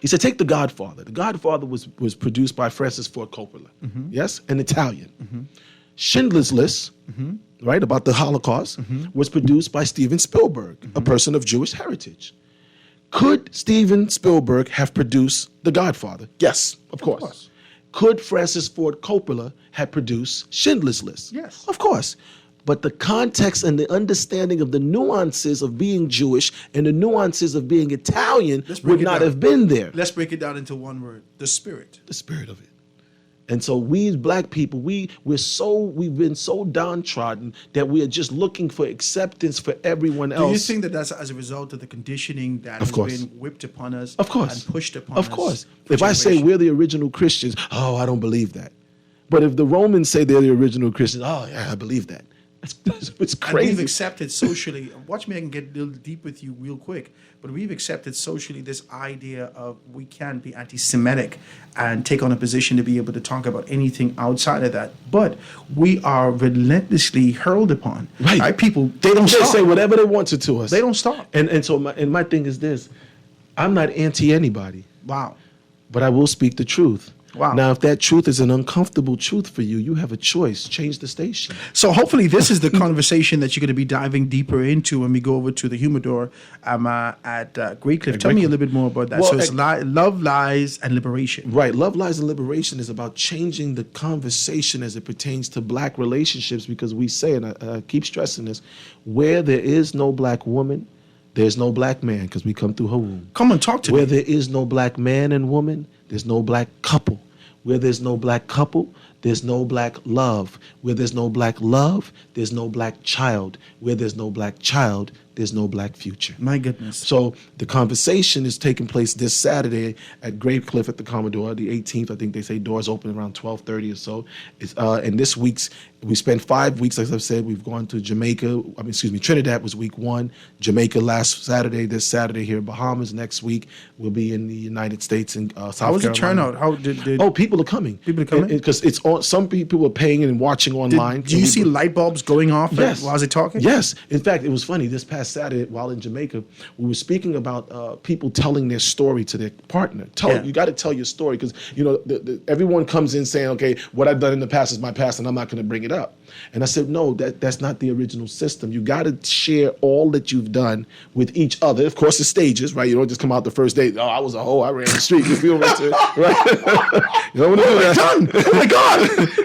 He said, take The Godfather. The Godfather was produced by Francis Ford Coppola, yes, an Italian. Schindler's List, right, about the Holocaust, was produced by Steven Spielberg, a person of Jewish heritage. Could Steven Spielberg have produced The Godfather? Yes, of course. Could Francis Ford Coppola have produced Schindler's List? Yes. Of course. But the context and the understanding of the nuances of being Jewish and the nuances of being Italian would not have been there. Let's break it down into one word: the spirit. The spirit of it. And so we as Black people, we've been so downtrodden that we are just looking for acceptance for everyone else. Do you think that that's as a result of the conditioning that has been whipped upon us and pushed upon us? Of course. If I say we're the original Christians, oh, I don't believe that. But if the Romans say they're the original Christians, oh, yeah, I believe that. It's crazy. And we've accepted socially, watch me, I can get a little deep with you real quick, but we've accepted socially this idea of we can be anti-Semitic and take on a position to be able to talk about anything outside of that. But we are relentlessly hurled upon. Right? People, they say whatever they want to us. They don't stop. And so my thing is this: I'm not anti anybody. Wow. But I will speak the truth. Wow. Now, if that truth is an uncomfortable truth for you, you have a choice. Change the station. So hopefully this is the conversation that you're going to be diving deeper into when we go over to the Humidor at Great Cliff. Tell me a little bit more about that. Well, so it's love, lies, and liberation. Right. Love, lies, and liberation is about changing the conversation as it pertains to Black relationships, because we say, and I keep stressing this, where there is no Black woman, there's no Black man, because we come through her womb. Come on, talk to me. Where there is no Black man and woman, there's no Black couple. Where there's no Black couple, there's no Black love. Where there's no Black love, there's no Black child. Where there's no Black child, there's no Black future. My goodness. So the conversation is taking place this Saturday at Grave Cliff at the Commodore, the 18th. I think they say doors open around 12:30 or so. And this week's, we spent 5 weeks, as I've said. We've gone to Trinidad was week 1. Jamaica last Saturday. This Saturday here in Bahamas. Next week we'll be in the United States and South Carolina. How was the turnout? How did? Oh, people are coming. People are coming? Because it's on. Some people are paying and watching online. Do you see light bulbs going off yes. while they're talking? Yes. In fact, it was funny. This past Saturday while in Jamaica, we were speaking about people telling their story to their partner. You got to tell your story because, you know, everyone comes in saying, okay, what I've done in the past is my past and I'm not going to bring it up. And I said, no, that's not the original system. You got to share all that you've done with each other. Of course, the stages, right? You don't just come out the first day, oh, I was a hoe, I ran the street. You feel me? Right? You don't want to do that. Oh my God.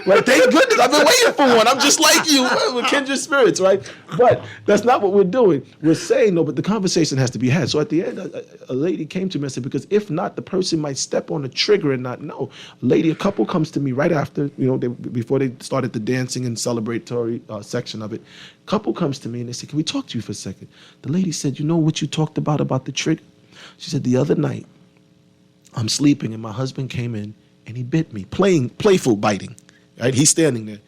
Right? Thank goodness. I've been waiting for one. I'm just like you. We're kindred spirits, right? But that's not what we're doing. We're saying, no, but the conversation has to be had. So at the end, a lady came to me and said, because if not, the person might step on the trigger and not know. A couple comes to me right after, you know, before they started the dancing and celebratory section of it. Couple comes to me and they said, can we talk to you for a second? The lady said, you know what you talked about the trigger? She said, the other night, I'm sleeping and my husband came in and he bit me, playful biting, right? He's standing there.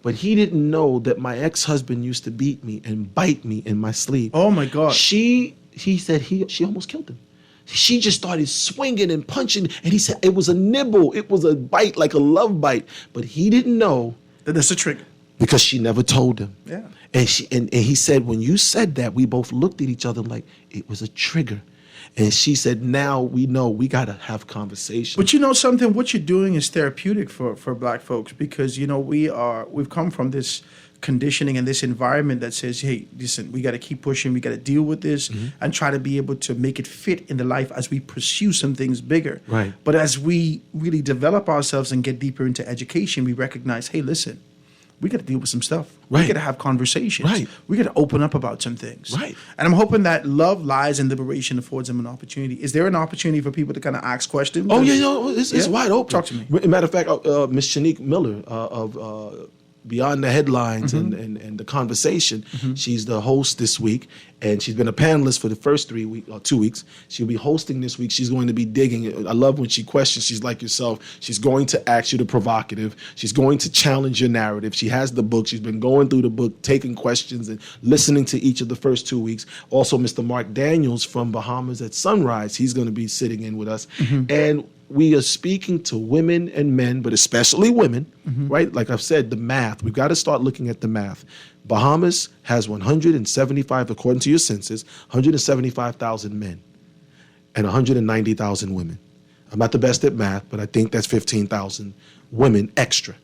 But he didn't know that my ex-husband used to beat me and bite me in my sleep. Oh my God. He said she almost killed him. She just started swinging and punching, and he said it was a nibble. It was a bite, like a love bite. But he didn't know that that's a trigger. Because she never told him. Yeah. And he said, when you said that, we both looked at each other like it was a trigger. And she said, now we know we got to have conversation. But you know something, what you're doing is therapeutic for Black folks because, you know, we've come from this conditioning and this environment that says, hey, listen, we got to keep pushing, we got to deal with this and try to be able to make it fit in the life as we pursue some things bigger. Right. But as we really develop ourselves and get deeper into education, we recognize, hey, listen, we got to deal with some stuff. Right. We got to have conversations. Right. We got to open up about some things. Right. And I'm hoping that Love, Lies, and Liberation affords them an opportunity. Is there an opportunity for people to kind of ask questions? Oh, yeah, it's wide open. Talk to me. Matter of fact, Miss Shanique Miller of Beyond the Headlines and the Conversation, she's the host this week, and she's been a panelist for the first 2 weeks. She'll be hosting this week. She's going to be digging. I love when she questions. She's like yourself. She's going to ask you the provocative. She's going to challenge your narrative. She has the book. She's been going through the book, taking questions and listening to each of the first 2 weeks. Also, Mr. Mark Daniels from Bahamas at Sunrise, he's going to be sitting in with us. And we are speaking to women and men, but especially women, right? Like I've said, the math. We've got to start looking at the math. Bahamas has 175, according to your census, 175,000 men and 190,000 women. I'm not the best at math, but I think that's 15,000 women extra.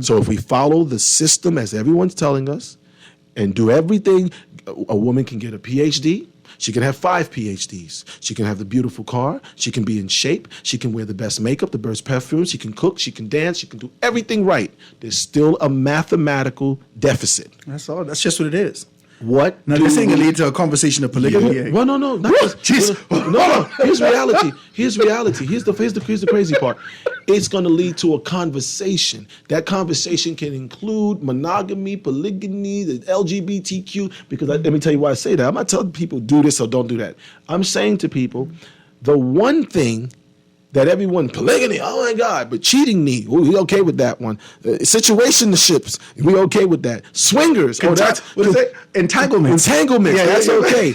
So if we follow the system as everyone's telling us and do everything, a woman can get a PhD. She can have 5 PhDs. She can have the beautiful car. She can be in shape. She can wear the best makeup, the best perfume. She can cook. She can dance. She can do everything right. There's still a mathematical deficit. That's all. That's just what it is. What? Now, this ain't going to lead to a conversation of polygamy. Yeah. Well, no. Not no. Here's reality. Here's the crazy part. It's going to lead to a conversation. That conversation can include monogamy, polygamy, the LGBTQ. Because let me tell you why I say that. I'm not telling people do this or don't do that. I'm saying to people, the one thing that everyone, polygamy, oh my God, but cheating me, we okay with that one. Situationships, we okay with that. Swingers, that's what is it? Entanglements, that's okay.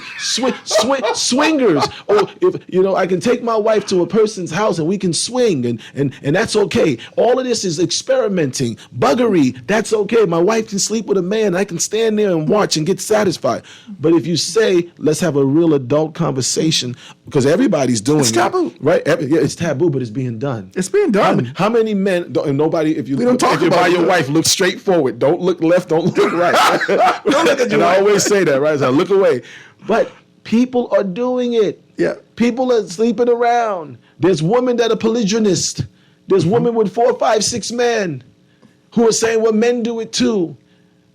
Swingers, or if I can take my wife to a person's house and we can swing, and that's okay. All of this is experimenting, buggery, that's okay. My wife can sleep with a man, I can stand there and watch and get satisfied. But if you say, let's have a real adult conversation, because everybody's doing it. It's taboo, right? It's taboo, but it's being done. It's being done. How many men? And nobody. If you buy your wife, look straight forward. Don't look left. Don't look right. Don't look at you. And I always say that, right? So I look away. But people are doing it. Yeah. People are sleeping around. There's women that are polygynist. There's women with 4, 5, 6 men who are saying, well, men do it too.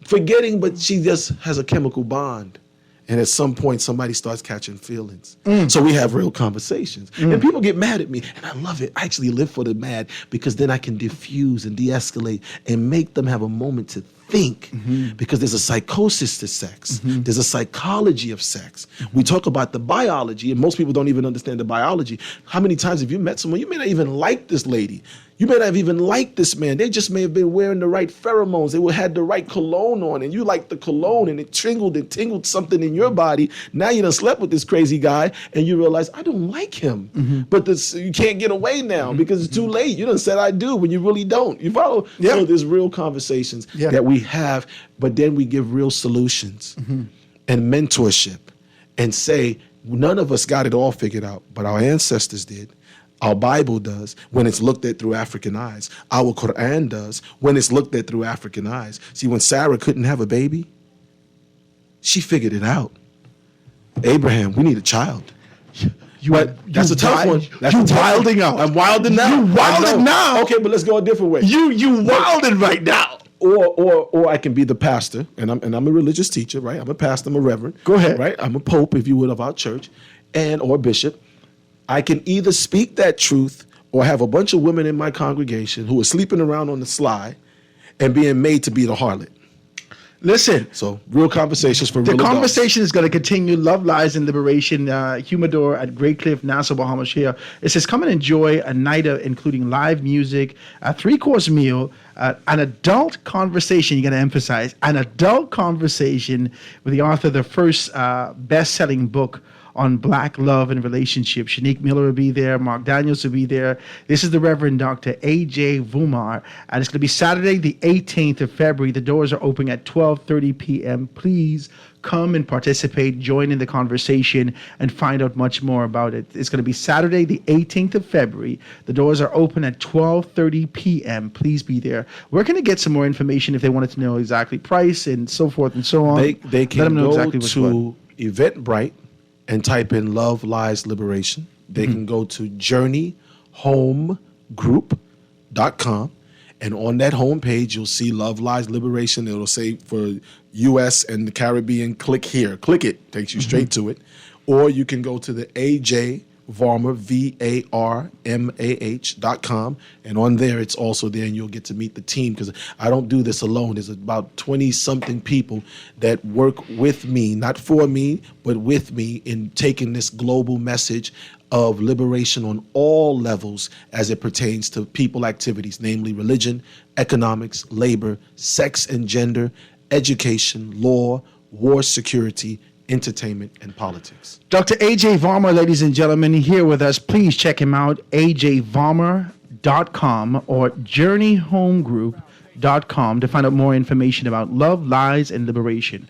Forgetting, but she just has a chemical bond. And at some point, somebody starts catching feelings. So we have real conversations. And people get mad at me. And I love it. I actually live for the mad because then I can diffuse and de-escalate and make them have a moment to think. Because there's a psychosis to sex. There's a psychology of sex. We talk about the biology, and most people don't even understand the biology. How many times have you met someone, you may not even like this lady. You may not have even liked this man. They just may have been wearing the right pheromones. They had the right cologne on, and you liked the cologne, and it tingled something in your body. Now you done slept with this crazy guy, and you realize, I don't like him. But you can't get away now because it's too late. You done said I do when you really don't. You follow? Yeah. So there's real conversations that we have, but then we give real solutions. and mentorship and say, none of us got it all figured out, but our ancestors did. Our Bible does when it's looked at through African eyes. Our Quran does when it's looked at through African eyes. See, when Sarah couldn't have a baby, she figured it out. Abraham, we need a child. That's a tough one. That's you wilding out. I'm wilding now. You wilding now. Okay, but let's go a different way. You wilding right now. Or I can be the pastor, and I'm a religious teacher, right? I'm a pastor, I'm a reverend. Go ahead. Right? I'm a pope, if you would, of our church, or bishop. I can either speak that truth or have a bunch of women in my congregation who are sleeping around on the sly and being made to be the harlot. Listen. So, real conversations for real The adults. conversation is going to continue. Love, Lies, and Liberation. Humidor at Great Cliff, Nassau, Bahamas here. It says, come and enjoy a night including live music, a 3-course meal, an adult conversation. You got to emphasize an adult conversation with the author of the first best-selling book on Black love and relationships. Shanique Miller will be there. Mark Daniels will be there. This is the Reverend Dr. A.J. Vumar. And it's going to be Saturday, the 18th of February. The doors are open at 12:30 p.m. Please come and participate, join in the conversation, and find out much more about it. It's going to be Saturday, the 18th of February. The doors are open at 12:30 p.m. Please be there. We're going to get some more information if they wanted to know exactly price and so forth and so on. They can Let them know go exactly what's to what. Eventbrite and type in Love, Lies, Liberation. They can go to journeyhomegroup.com. And on that homepage, you'll see Love, Lies, Liberation. It'll say for U.S. and the Caribbean, click here. Click it. Takes you straight to it. Or you can go to the AJ Varmah, VARMAH.com. And on there, it's also there, and you'll get to meet the team, because I don't do this alone. There's about 20-something people that work with me, not for me, but with me in taking this global message of liberation on all levels as it pertains to people activities, namely religion, economics, labor, sex and gender, education, law, war, security, entertainment, and politics. Dr. A.J. Varmah, ladies and gentlemen, here with us. Please check him out, ajvarmah.com or journeyhomegroup.com to find out more information about love, lies, and liberation.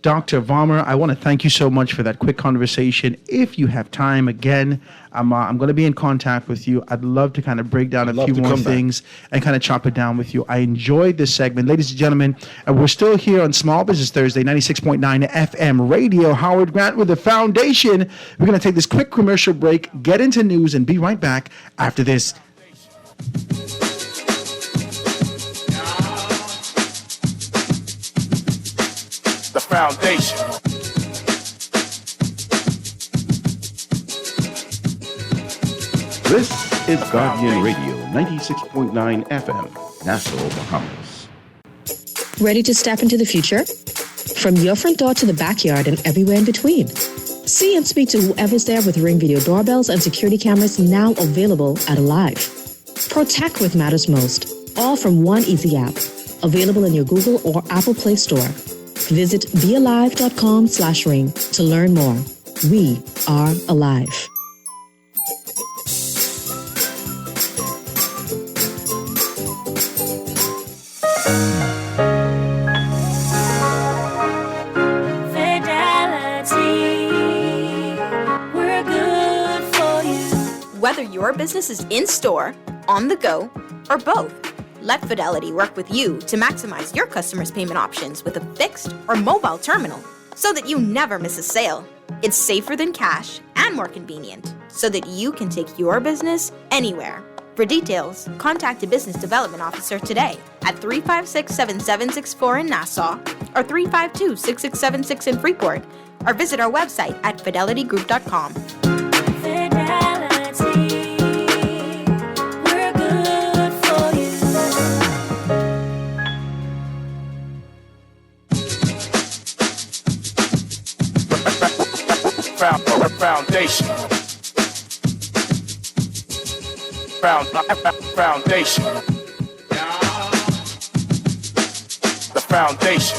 Dr. Varmah, I want to thank you so much for that quick conversation. If you have time, again, I'm going to be in contact with you. I'd love to kind of break down a few more things and kind of chop it down with you. I enjoyed this segment. Ladies and gentlemen, we're still here on Small Business Thursday, 96.9 FM radio. Howard Grant with the Foundation. We're going to take this quick commercial break, get into news, and be right back after this. The Foundation. This is Guardian Radio, 96.9 FM, Nassau, Bahamas. Ready to step into the future? From your front door to the backyard and everywhere in between. See and speak to whoever's there with Ring Video doorbells and security cameras now available at Alive. Protect what matters most, all from one easy app, available in your Google or Apple Play Store. Visit bealive.com/ring to learn more. We are alive. Whether your business is in-store, on the go, or both, let Fidelity work with you to maximize your customers' payment options with a fixed or mobile terminal so that you never miss a sale. It's safer than cash and more convenient so that you can take your business anywhere. For details, contact a business development officer today at 356-7764 in Nassau or 352-6676 in Freeport, or visit our website at fidelitygroup.com. Foundation. Foundation. The Foundation.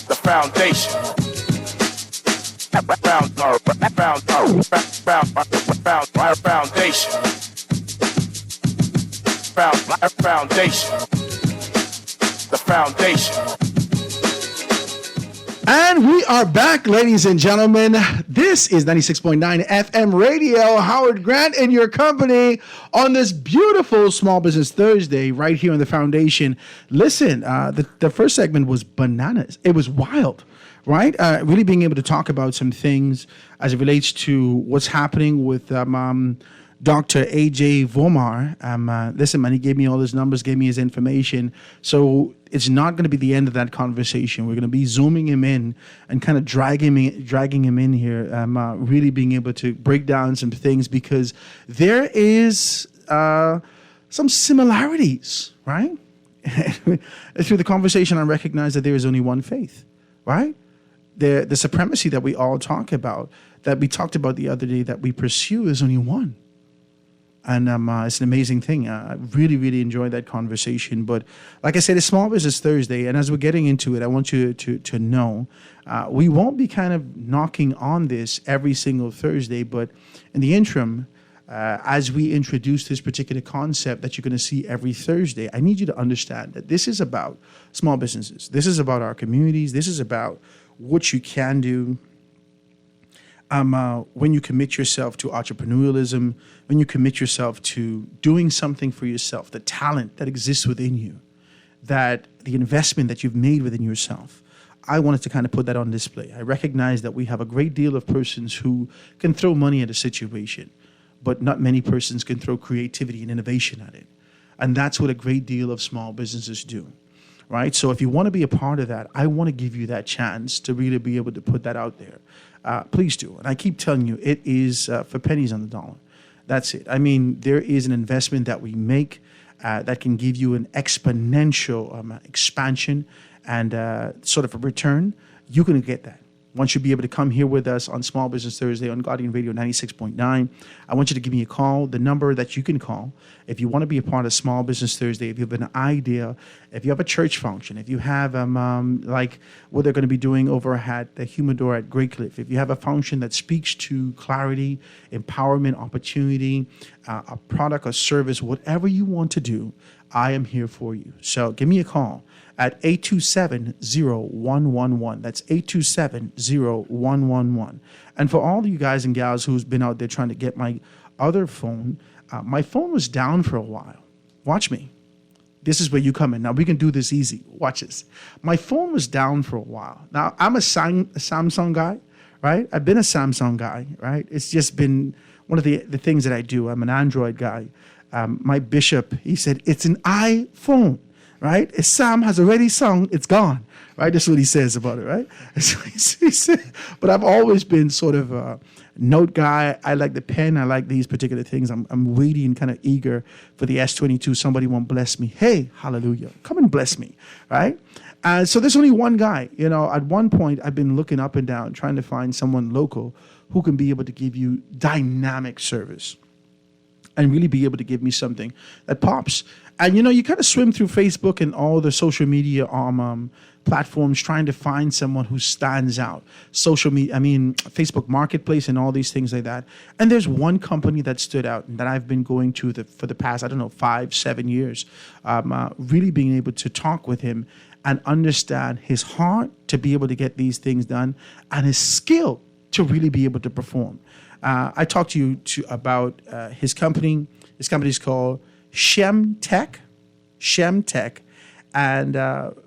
The Foundation. Foundation. the foundation. And we are back, ladies and gentlemen. This is 96.9 FM radio. Howard Grant in your company on this beautiful Small Business Thursday right here on the foundation. Listen, the first segment was bananas. It was wild, right? Really being able to talk about some things as it relates to what's happening with Dr. AJ Vomar. Listen, man, he gave me all his numbers, gave me his information. So it's not going to be the end of that conversation. We're going to be zooming him in and kind of dragging him in here, really being able to break down some things because there is some similarities, right? Through the conversation, I recognize that there is only one faith, right? The supremacy that we all talk about, that we talked about the other day, that we pursue is only one. And it's an amazing thing. I really, really enjoyed that conversation. But like I said, it's Small Business Thursday. And as we're getting into it, I want you to know we won't be kind of knocking on this every single Thursday. But in the interim, as we introduce this particular concept that you're going to see every Thursday, I need you to understand that this is about small businesses. This is about our communities. This is about what you can do. When you commit yourself to entrepreneurialism, when you commit yourself to doing something for yourself, the talent that exists within you, that the investment that you've made within yourself, I wanted to kind of put that on display. I recognize that we have a great deal of persons who can throw money at a situation, but not many persons can throw creativity and innovation at it. And that's what a great deal of small businesses do. Right? So if you want to be a part of that, I want to give you that chance to really be able to put that out there. Please do. And I keep telling you, it is for pennies on the dollar. That's it. I mean, there is an investment that we make that can give you an exponential expansion and sort of a return. You're going to get that. I want you to be able to come here with us on Small Business Thursday on Guardian Radio 96.9. I want you to give me a call, the number that you can call if you want to be a part of Small Business Thursday, if you have an idea, if you have a church function, if you have like what they're going to be doing over at the Humidor at Great Cliff, if you have a function that speaks to clarity, empowerment, opportunity, a product or service, whatever you want to do, I am here for you. So give me a call at 827-0111. That's 827-0111. And for all of you guys and gals who's been out there trying to get my other phone, my phone was down for a while. Watch me. This is where you come in. Now, we can do this easy. Watch this. My phone was down for a while. Now, I'm a Samsung guy, right? I've been a Samsung guy, right? It's just been one of the things that I do. I'm an Android guy. My bishop, he said, it's an iPhone. Right? If Sam has already sung, it's gone. Right? That's what he says about it, right? So he said, but I've always been sort of a note guy. I like the pen. I like these particular things. I'm waiting, kind of eager for the S22. Somebody won't bless me. Hey, hallelujah. Come and bless me. Right? So there's only one guy. You know, at one point, I've been looking up and down, trying to find someone local who can be able to give you dynamic service and really be able to give me something that pops. And, you know, you kind of swim through Facebook and all the social media platforms trying to find someone who stands out. Facebook Marketplace and all these things like that. And there's one company that stood out and that I've been going to for the past, 5-7 years, really being able to talk with him and understand his heart to be able to get these things done and his skill to really be able to perform. I talked to you about his company. His company is called Shemtech, and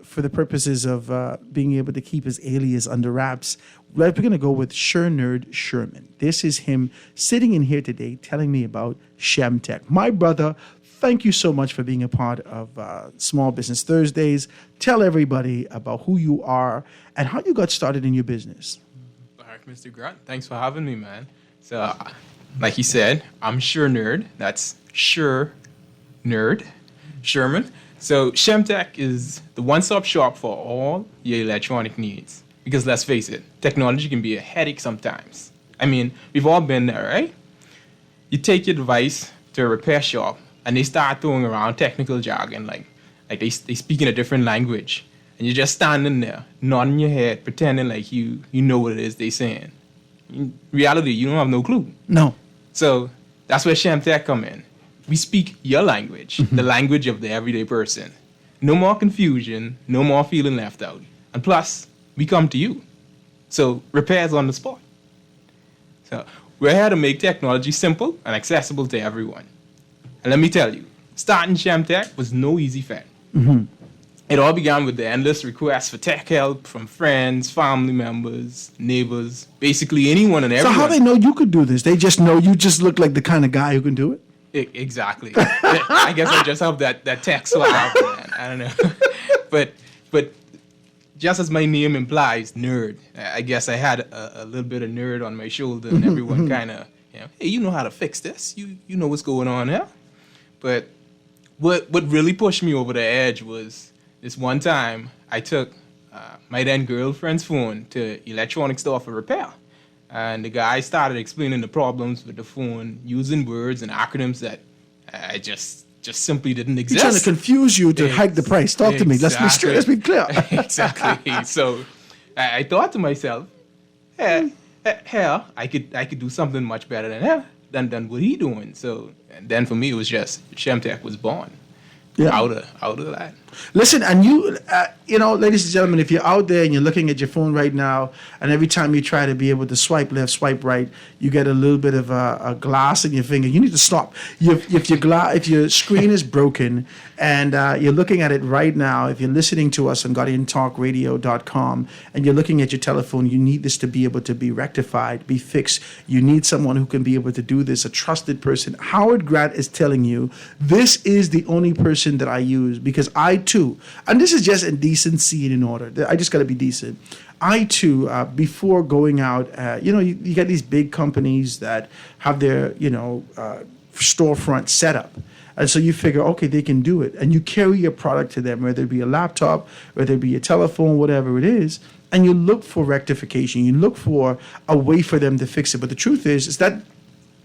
for the purposes of being able to keep his alias under wraps, we're going to go with Shernerd Sherman. This is him sitting in here today telling me about Shemtech. My brother, thank you so much for being a part of Small Business Thursdays. Tell everybody about who you are and how you got started in your business. All right, Mr. Grant, thanks for having me, man. So, like he said, I'm Shernerd. That's Nerd Sherman. So Shemtech is the one-stop shop for all your electronic needs. Because let's face it, technology can be a headache sometimes. I mean, we've all been there, right? You take your device to a repair shop and they start throwing around technical jargon, like they speak in a different language, and you're just standing there, nodding your head, pretending like you know what it is they're saying. In reality, you don't have no clue. No. So that's where Shemtech come in. We speak your language, the language of the everyday person. no more confusion, no more feeling left out. And plus, we come to you. So repairs on the spot. So we're here to make technology simple and accessible to everyone. And let me tell you, starting Shemtech was no easy feat. It all began with the endless requests for tech help from friends, family members, neighbors, basically anyone and everyone. So how they know you could do this? They just know you just look like the kind of guy who can do it? Exactly. I guess I just have that tech swag, man. I don't know. but just as my name implies, nerd, I guess I had a little bit of nerd on my shoulder, and everyone kind of, hey, you know how to fix this. You know what's going on here. But what really pushed me over the edge was this one time I took my then girlfriend's phone to electronics store for repair. And the guy started explaining the problems with the phone using words and acronyms that I just simply didn't exist. He's trying to confuse you to hike the price. Talk to me. Let's be straight. Let's be clear. Exactly. So I thought to myself, hey, I could do something much better than what he doing. So and then for me it was just Shemtech was born. Yeah. Out of that. Listen, and you know, ladies and gentlemen, if you're out there and you're looking at your phone right now, and every time you try to be able to swipe left, swipe right, you get a little bit of a glass in your finger. You need to stop. If your screen is broken and you're looking at it right now, if you're listening to us on GuardianTalkRadio.com and you're looking at your telephone, you need this to be able to be rectified, be fixed. You need someone who can be able to do this, a trusted person. Howard Grant is telling you this is the only person that I use because I too, and this is just in decency and in order. I just got to be decent. I too, before going out, you get these big companies that have their, storefront set up. And so you figure, okay, they can do it. And you carry your product to them, whether it be a laptop, whether it be a telephone, whatever it is. And you look for rectification. You look for a way for them to fix it. But the truth is that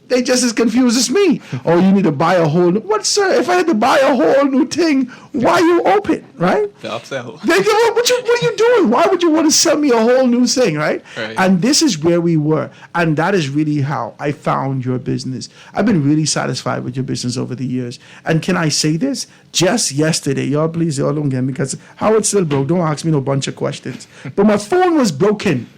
they just as confused as me. Oh, you need to buy a whole new... What, sir? If I had to buy a whole new thing, why you open, right? The upsell. They go, what are you doing? Why would you want to sell me a whole new thing, right? And this is where we were. And that is really how I found your business. I've been really satisfied with your business over the years. And can I say this? Just yesterday, y'all don't get me, because Howard still broke. Don't ask me no bunch of questions. But my phone was broken.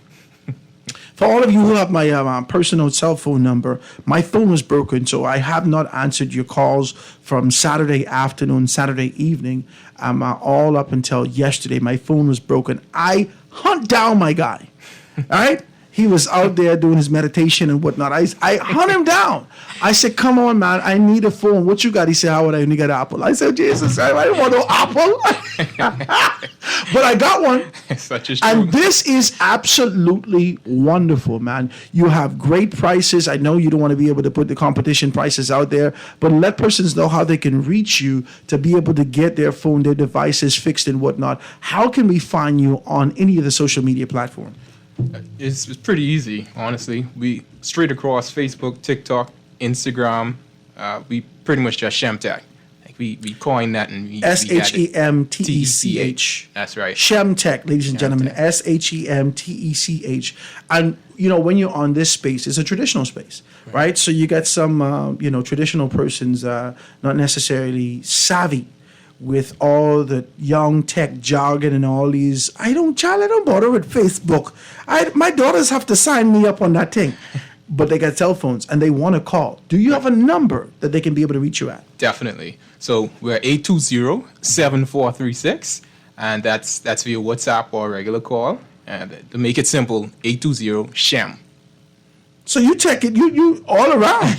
For all of you who have my personal cell phone number, my phone was broken, so I have not answered your calls from Saturday afternoon, Saturday evening, all up until yesterday. My phone was broken. I hunt down my guy, all right? He was out there doing his meditation and whatnot. I hunt him down. I said, come on, man, I need a phone. What you got? He said, Howard, I only got Apple. I said, Jesus, I don't want no Apple. But I got one. Such is true. And this is absolutely wonderful, man. You have great prices. I know you don't want to be able to put the competition prices out there, but let persons know how they can reach you to be able to get their phone, their devices fixed and whatnot. How can we find you on any of the social media platforms? It's pretty easy, honestly. We straight across Facebook, TikTok, Instagram. We pretty much just Shemtech. Like we coined that and we SHEMTECH. That's right. Shemtech, ladies and gentlemen. SHEMTECH. And when you're on this space, it's a traditional space, right? So you get some traditional persons not necessarily savvy with all the young tech jargon and all these. I don't bother with Facebook. My daughters have to sign me up on that thing. But they got cell phones and they want to call. Do you have a number that they can be able to reach you at? Definitely. So we're 820-7436, and that's via WhatsApp or regular call. And to make it simple, 820-SHEM. So you check it, you all around.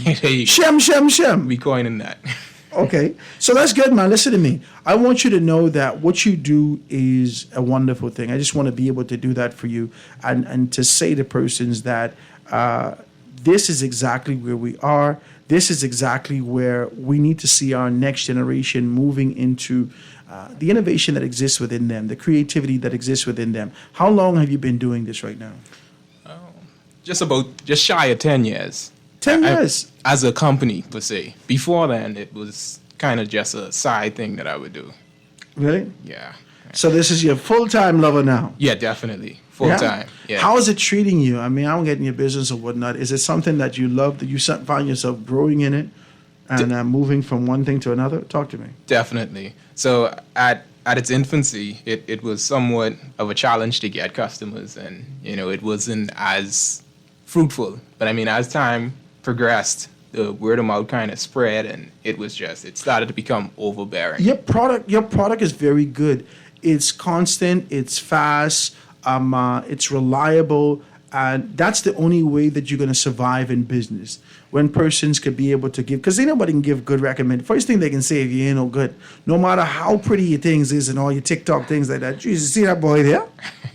Shem. We coining that. Okay, so that's good, man. Listen to me. I want you to know that what you do is a wonderful thing. I just want to be able to do that for you and to say to persons that this is exactly where we are. This is exactly where we need to see our next generation moving into the innovation that exists within them, the creativity that exists within them. How long have you been doing this right now? Just shy of 10 years. 10 years? As a company, per se. Before then, it was kind of just a side thing that I would do. Really? Yeah. So this is your full-time lover now? Yeah, definitely. Full-time. Yeah. How is it treating you? I mean, I don't get in your business or whatnot. Is it something that you love, that you find yourself growing in it and moving from one thing to another? Talk to me. Definitely. So at at its infancy, it was somewhat of a challenge to get customers, and it wasn't as fruitful. But I mean, as time progressed, the word of mouth kind of spread, and it started to become overbearing. Your product is very good. It's constant. It's fast. It's reliable. And that's the only way that you're going to survive in business. When persons could be able to give, because nobody can give good recommend. First thing they can say if you ain't no good, no matter how pretty your things is and all your TikTok things like that. Jesus, see that boy there?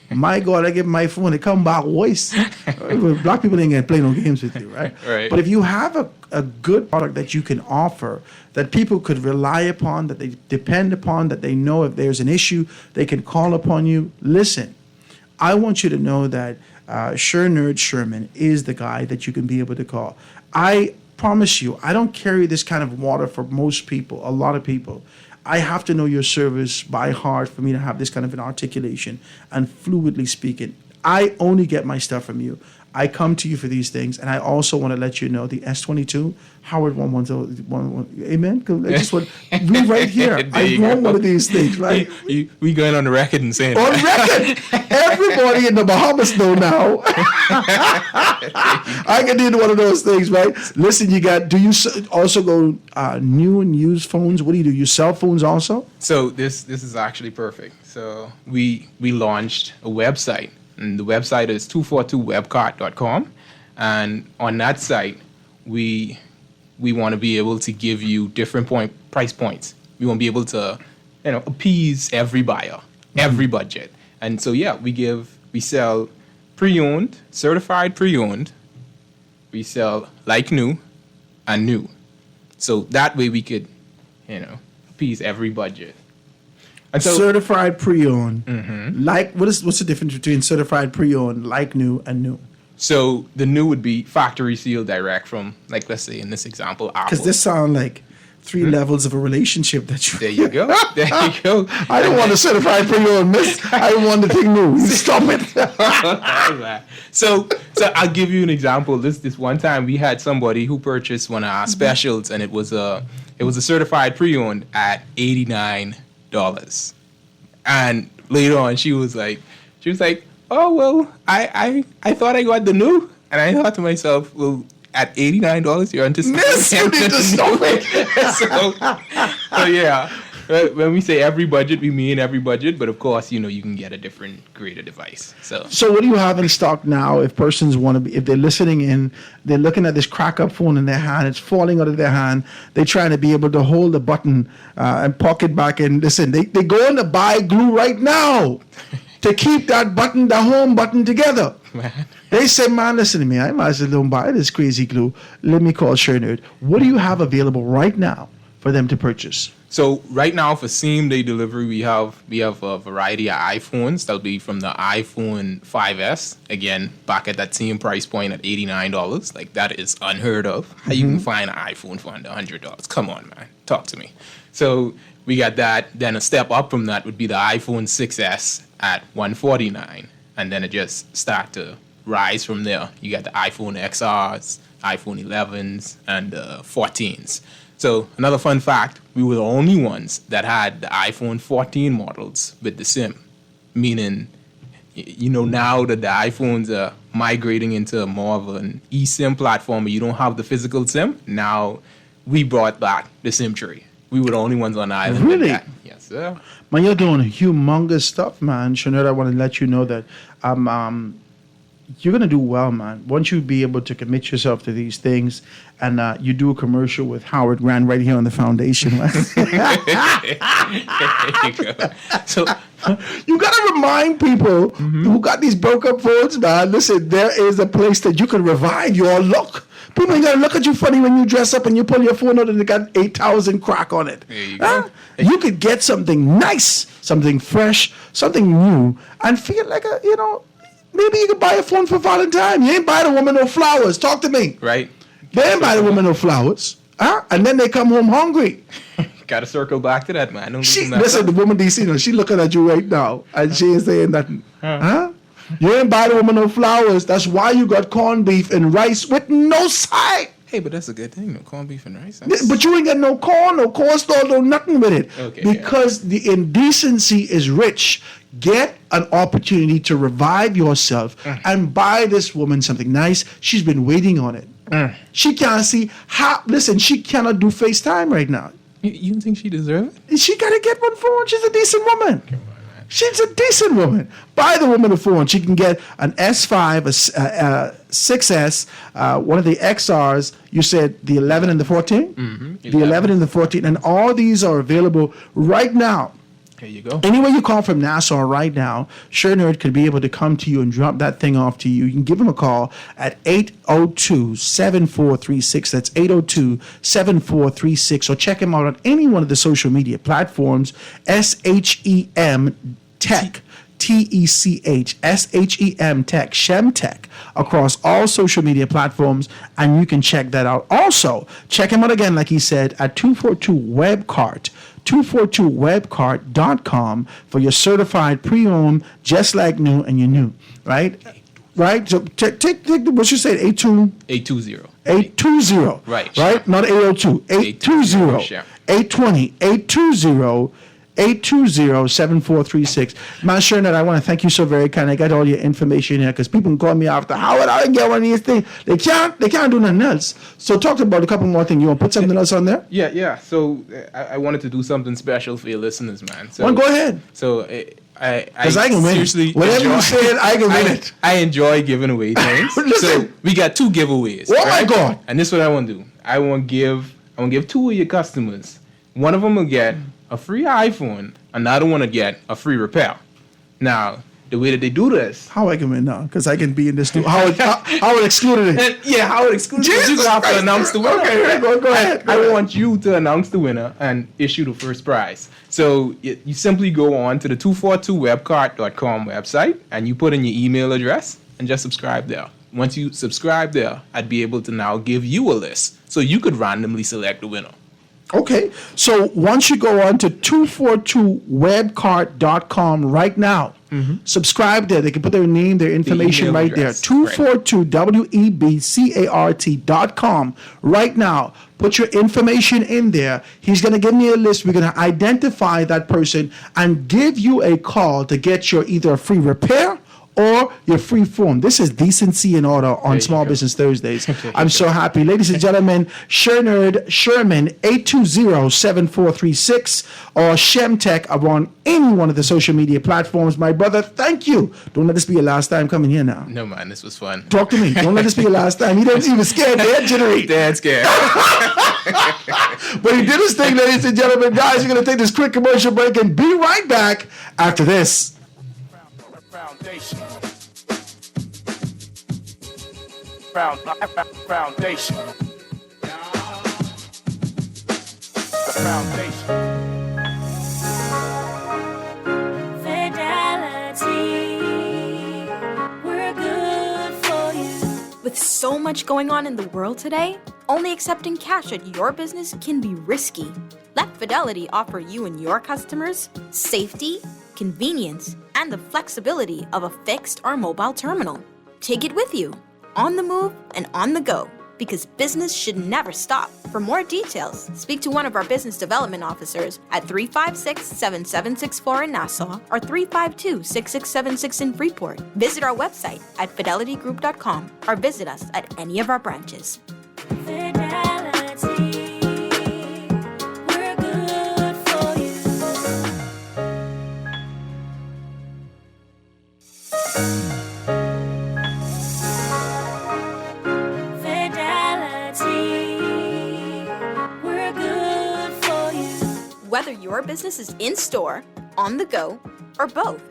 My God, I give him my phone, they come back voice. Black people ain't gonna play no games with you, right? Right. But if you have a good product that you can offer, that people could rely upon, that they depend upon, that they know if there's an issue, they can call upon you. Listen, I want you to know that Nerd Sherman is the guy that you can be able to call. I promise you, I don't carry this kind of water for most people, a lot of people. I have to know your service by heart for me to have this kind of an articulation and fluidly speaking. I only get my stuff from you. I come to you for these things, and I also want to let you know the S22 Howard 110. Amen. I just want we right here. I want one of these things, right? We going on the record and saying on record. Everybody in the Bahamas know now. I can do one of those things, right? Listen, do you also go new and used phones? What do? You sell phones also? So this is actually perfect. So we launched a website. And the website is 242webcart.com. And on that site, we want to be able to give you different price points. We want to be able to, appease every buyer, every budget. And so, we sell pre-owned, certified pre-owned. We sell like new and new. So that way we could, appease every budget. And so, certified pre-owned, like what's the difference between certified pre-owned, like new, and new? So the new would be factory sealed direct from, like, let's say in this example, Apple. Because this sounds like three levels of a relationship that you. There you go. There you go. I don't want a certified pre-owned, miss. I want the thing new. Stop it. So I'll give you an example. This one time we had somebody who purchased one of our specials, and it was a certified pre-owned at $89. And later on she was like, oh well, I thought I got the new, and I thought to myself, well, at $89 you're anticipating. Miss, you need to stop it. so yeah, when we say every budget, we mean every budget, but of course, you can get a different greater device. So what do you have in stock now if persons want to be, if they're listening in, they're looking at this crack up phone in their hand, it's falling out of their hand, they're trying to be able to hold the button and pocket back and listen, they go in to buy glue right now to keep that button, the home button together. Man. They say, man, listen to me, I might as well don't buy this crazy glue. Let me call Nerd. What do you have available right now for them to purchase? So right now for same day delivery, we have a variety of iPhones. That'll be from the iPhone 5S, again, back at that same price point at $89. Like, that is unheard of. How you can find an iPhone for under $100? Come on, man, talk to me. So we got that. Then a step up from that would be the iPhone 6S at $149, and then it just start to rise from there. You got the iPhone XRs, iPhone 11s, and 14s. So another fun fact, we were the only ones that had the iPhone 14 models with the SIM, meaning, now that the iPhones are migrating into more of an eSIM platform where you don't have the physical SIM, now we brought back the SIM tree. We were the only ones on the island. Really? With that. Yes, sir. Man, you're doing humongous stuff, man. Shannon, I want to let you know that you're going to do well, man. Once you be able to commit yourself to these things and you do a commercial with Howard Grant right here on the foundation. Right? So you got to remind people who got these broke up phones, man, listen, there is a place that you can revive your look. People ain't going to look at you funny when you dress up and you pull your phone out and it got 8,000 crack on it. There you go. You could get something nice, something fresh, something new, and feel like maybe you could buy a phone for Valentine. You ain't buy the woman no flowers. Talk to me. Right. They ain't buy the woman no flowers. And then they come home hungry. Got to circle back to that, man. Listen, the woman DC, she looking at you right now, and she ain't saying nothing. You ain't buy the woman no flowers. That's why you got corned beef and rice with no side. Hey, but that's a good thing. No corned beef and rice. But you ain't got no corn, no cornstarch, no nothing with it. Okay, because the indecency is rich. Get an opportunity to revive yourself and buy this woman something nice. She's been waiting on it. She can't see how. Listen, she cannot do FaceTime right now. You don't think she deserves it? She got to get one phone. She's a decent woman. She's a decent woman. Buy the woman a phone. She can get an S5, a 6S, one of the XRs. You said the 11 and the 14? Mm-hmm. The 11 and the 14. And all these are available right now. There you go. Anywhere you call from Nassau right now, Sure Nerd could be able to come to you and drop that thing off to you. You can give him a call at 802-7436. That's 802-7436. Or check him out on any one of the social media platforms. SHEM Tech. TECH, SHEM Tech, Shem Tech, across all social media platforms, and you can check that out. Also, check him out again, like he said, at 242 Webcart, 242webcart.com for your certified pre-owned, just like new, and you're new, right? Right? So take what you said, 820. 820. Right. Right? Not 802. 820. 820. 820. 820-7436. Man, sure that I want to thank you so very kind. I got all your information here because people can call me after. Howard, I didn't get one of these things. They can't do nothing else. So talk about a couple more things. You want to put something else on there? Yeah. So I wanted to do something special for your listeners, man. So, well, go ahead. So I can win seriously it. Whatever you said, I can win it. I enjoy giving away things. So we got 2 giveaways. Oh my God! And this is what I want to do. I want to give 2 of your customers. One of them will get a free iPhone, another one to get a free repair. Now, the way that they do this... How I can win now? Because I can be in this too. Howard excluded it. Howard excluded it. You're going to have to announce the winner. Okay, go ahead. I want you to announce the winner and issue the first prize. So you simply go on to the 242webcart.com website and you put in your email address and just subscribe there. Once you subscribe there, I'd be able to now give you a list so you could randomly select the winner. Okay, so once you go on to 242webcart.com right now, subscribe there. They can put their name, their information right there. 242webcart.com right now. Put your information in there. He's going to give me a list. We're going to identify that person and give you a call to get your either a free repair or your free phone. This is decency and order on Small Business Thursdays. I'm so happy. Ladies and gentlemen, Sure Nerd Sherman, 820-7436, or Shemtech on any one of the social media platforms. My brother, thank you. Don't let this be your last time coming here now. No, man, this was fun. Talk to me. Don't let this be your last time. He doesn't even scared. They're jittery. Dad's scared. But he did his thing, ladies and gentlemen. Guys, we're going to take this quick commercial break and be right back after this. Foundation. Foundation. The foundation. Fidelity. We're good for you. With so much going on in the world today, only accepting cash at your business can be risky. Let Fidelity offer you and your customers safety, convenience, and the flexibility of a fixed or mobile terminal. Take it with you, on the move and on the go, because business should never stop. For more details, speak to one of our business development officers at 356-7764 in Nassau or 352-6676 in Freeport. Visit our website at fidelitygroup.com or visit us at any of our branches. Whether your business is in-store, on the go, or both,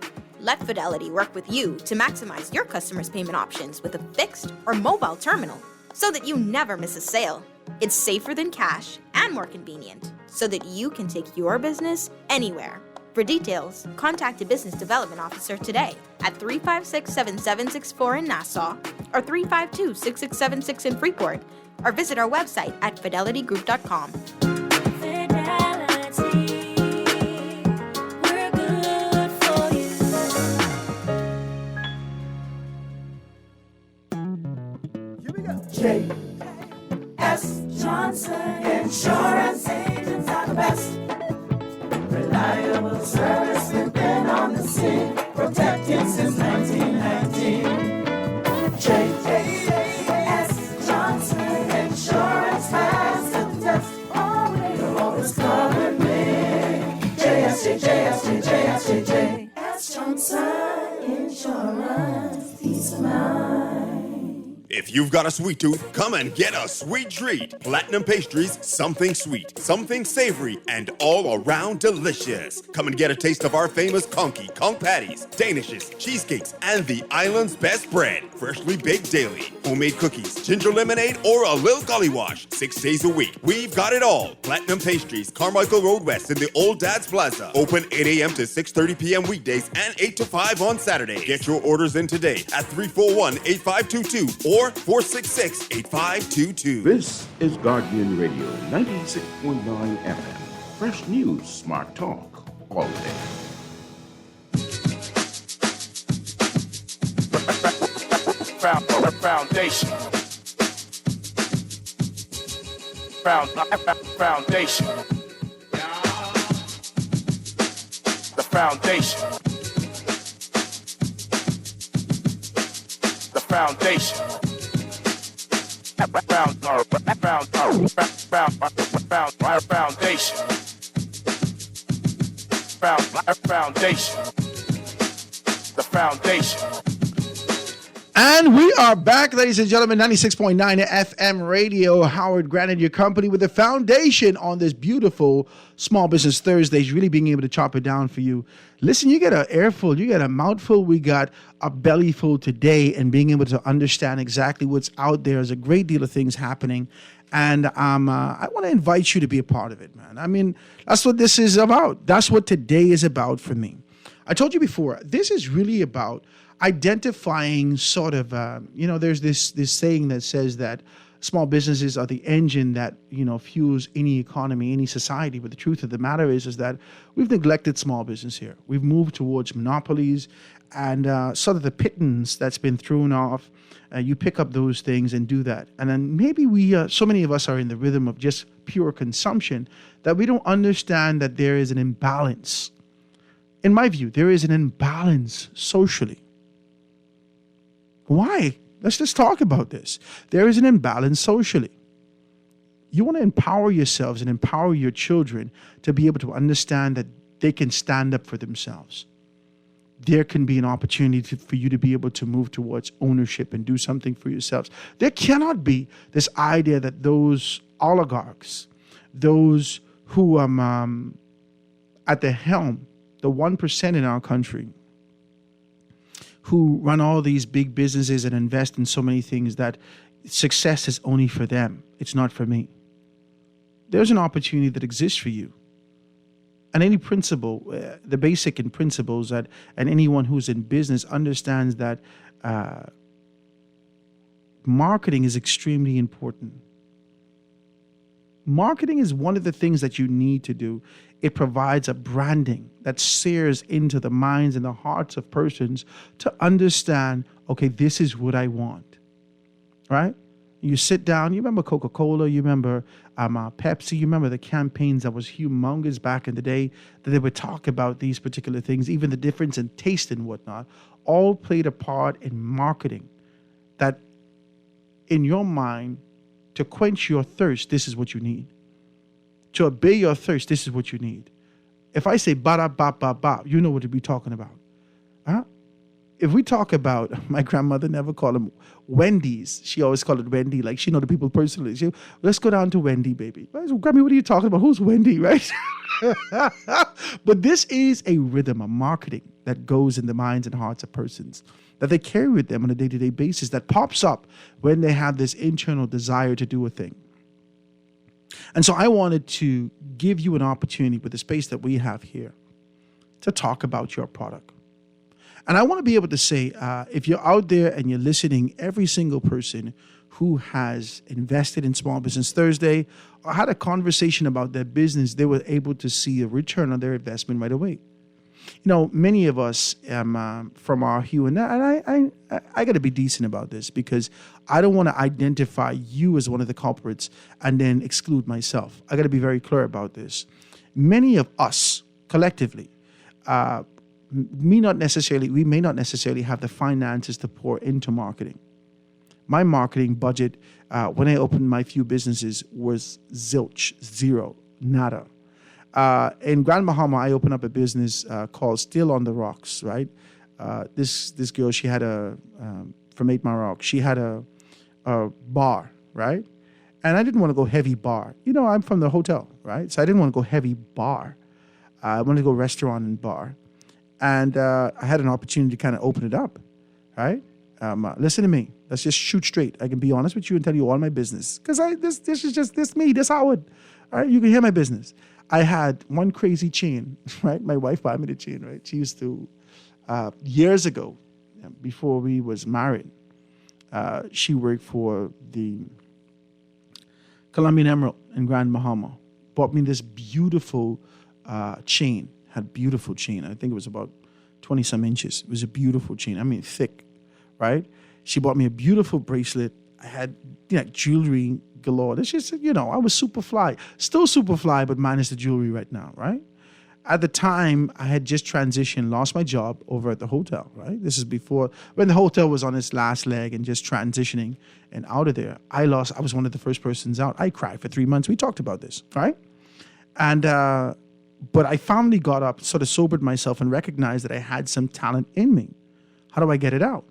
let Fidelity work with you to maximize your customers' payment options with a fixed or mobile terminal so that you never miss a sale. It's safer than cash and more convenient so that you can take your business anywhere. For details, contact a business development officer today at 356-7764 in Nassau or 352-6676 in Freeport or visit our website at fidelitygroup.com. S. Johnson Insurance agents are the best. Reliable service, we've been on the scene, protecting since 1919. J.S. Johnson Insurance has the test. You'll always cover me. J.S. Johnson Insurance, peace of mind. If you've got a sweet tooth, come and get a sweet treat. Platinum Pastries, something sweet, something savory, and all around delicious. Come and get a taste of our famous conky, conch patties, danishes, cheesecakes, and the island's best bread. Freshly baked daily, homemade cookies, ginger lemonade, or a little gully wash. 6 days a week. We've got it all. Platinum Pastries, Carmichael Road West in the Old Dad's Plaza. Open 8 a.m. to 6:30 p.m. weekdays and 8 to 5 on Saturday. Get your orders in today at 341-8522 or 466-8522. This is Guardian Radio 96.9 FM. Fresh news, smart talk, all day. Foundation. Foundation. The foundation. The foundation. Foundation. The foundation. And we are back, ladies and gentlemen, 96.9 FM radio. Howard Grant and your company with the foundation on this beautiful Small Business Thursdays, really being able to chop it down for you. Listen, you get an airful, you get a mouthful, we got a bellyful today, and being able to understand exactly what's out there. There's a great deal of things happening. And I want to invite you to be a part of it, man. I mean, that's what this is about. That's what today is about for me. I told you before, this is really about identifying sort of, there's this saying that says that small businesses are the engine that, fuels any economy, any society. But the truth of the matter is that we've neglected small business here. We've moved towards monopolies and sort of the pittance that's been thrown off. You pick up those things and do that. And then maybe so many of us are in the rhythm of just pure consumption that we don't understand that there is an imbalance. In my view, there is an imbalance socially. Why? Let's just talk about this. There is an imbalance socially. You want to empower yourselves and empower your children to be able to understand that they can stand up for themselves. There can be an opportunity for you to be able to move towards ownership and do something for yourselves. There cannot be this idea that those oligarchs, those who are at the helm, the 1% in our country, who run all these big businesses and invest in so many things, that success is only for them. It's not for me. There's an opportunity that exists for you. And any principle, the basic in principles that, and anyone who's in business understands that marketing is extremely important. Marketing is one of the things that you need to do. It provides a branding that sears into the minds and the hearts of persons to understand, okay, this is what I want, right? You sit down, you remember Coca-Cola, you remember Pepsi, you remember the campaigns that was humongous back in the day, that they would talk about these particular things, even the difference in taste and whatnot, all played a part in marketing. That in your mind, to quench your thirst, this is what you need. To obey your thirst, this is what you need. If I say ba-da-ba-ba-ba, you know what we're talking about. Huh? If we talk about, my grandmother never called them Wendy's. She always called it Wendy, like she know the people personally. Let's go down to Wendy, baby. Grammy, what are you talking about? Who's Wendy, right? But this is a rhythm, a marketing that goes in the minds and hearts of persons, that they carry with them on a day-to-day basis, that pops up when they have this internal desire to do a thing. And so I wanted to give you an opportunity with the space that we have here to talk about your product. And I want to be able to say, if you're out there and you're listening, every single person who has invested in Small Business Thursday or had a conversation about their business, they were able to see a return on their investment right away. Many of us from our hue, and I got to be decent about this because I don't want to identify you as one of the culprits and then exclude myself. I got to be very clear about this. Many of us collectively, we may not necessarily have the finances to pour into marketing. My marketing budget, when I opened my few businesses, was zilch, zero, nada. In Grand Bahama, I opened up a business called Still on the Rocks, right? This girl, she had from 8 Mile Rock, she had a bar, right? And I didn't want to go heavy bar. I'm from the hotel, right? So I didn't want to go heavy bar. I wanted to go restaurant and bar. And I had an opportunity to kind of open it up, right? Listen to me. Let's just shoot straight. I can be honest with you and tell you all my business. Because this is just this me, this Howard. All right, you can hear my business. I had one crazy chain, right? My wife bought me the chain, right? She used to, years ago, before we was married, she worked for the Colombian Emerald in Grand Bahama. Bought me this beautiful chain. Had beautiful chain. I think it was about 20 some inches. It was a beautiful chain. I mean, thick, right? She bought me a beautiful bracelet. I had jewelry galore. This just, I was super fly. Still super fly, but minus the jewelry right now, right? At the time, I had just transitioned, lost my job over at the hotel, right? This is before, when the hotel was on its last leg and just transitioning and out of there. I was one of the first persons out. I cried for 3 months. We talked about this, right? And, but I finally got up, sort of sobered myself and recognized that I had some talent in me. How do I get it out?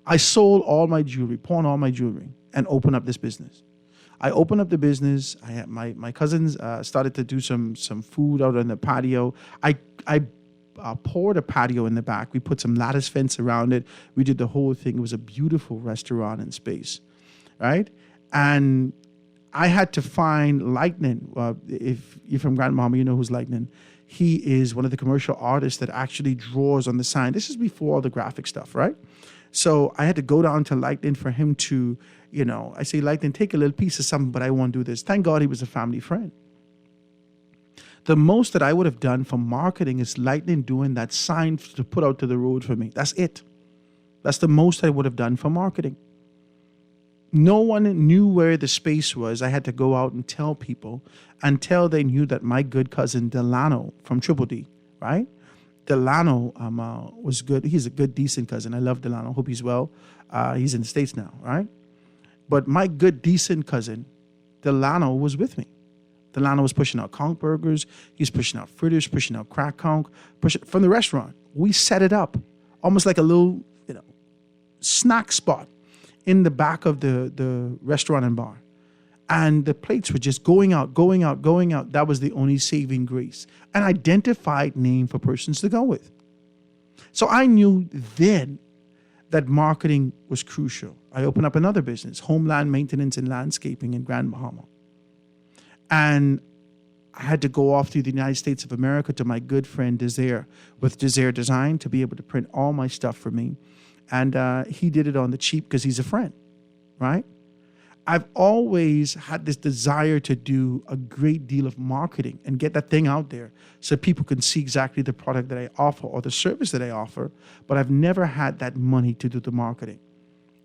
I sold all my jewelry, pawned all my jewelry, and opened up this business. I opened up the business. I had my cousins started to do some food out on the patio. I poured a patio in the back. We put some lattice fence around it. We did the whole thing. It was a beautiful restaurant and space, right? And I had to find Lightning. If you're from Grand Bahama, you know who's Lightning. He is one of the commercial artists that actually draws on the sign. This is before all the graphic stuff, right? So I had to go down to Lightning for him to, I say, Lightning, take a little piece of something, but I won't do this. Thank God he was a family friend. The most that I would have done for marketing is Lightning doing that sign to put out to the road for me. That's it. That's the most I would have done for marketing. No one knew where the space was. I had to go out and tell people until they knew that my good cousin Delano from Triple D, right? Delano was good. He's a good, decent cousin. I love Delano. Hope he's well. He's in the States now, right? But my good, decent cousin, Delano, was with me. Delano was pushing out conch burgers. He's pushing out fritters, pushing out crack conch, pushing from the restaurant. We set it up almost like a little, snack spot in the back of the restaurant and bar. And the plates were just going out. That was the only saving grace. An identified name for persons to go with. So I knew then that marketing was crucial. I opened up another business, Homeland Maintenance and Landscaping in Grand Bahama. And I had to go off to the United States of America to my good friend Desire with Desire Design to be able to print all my stuff for me. And he did it on the cheap because he's a friend, right? I've always had this desire to do a great deal of marketing and get that thing out there so people can see exactly the product that I offer or the service that I offer, but I've never had that money to do the marketing.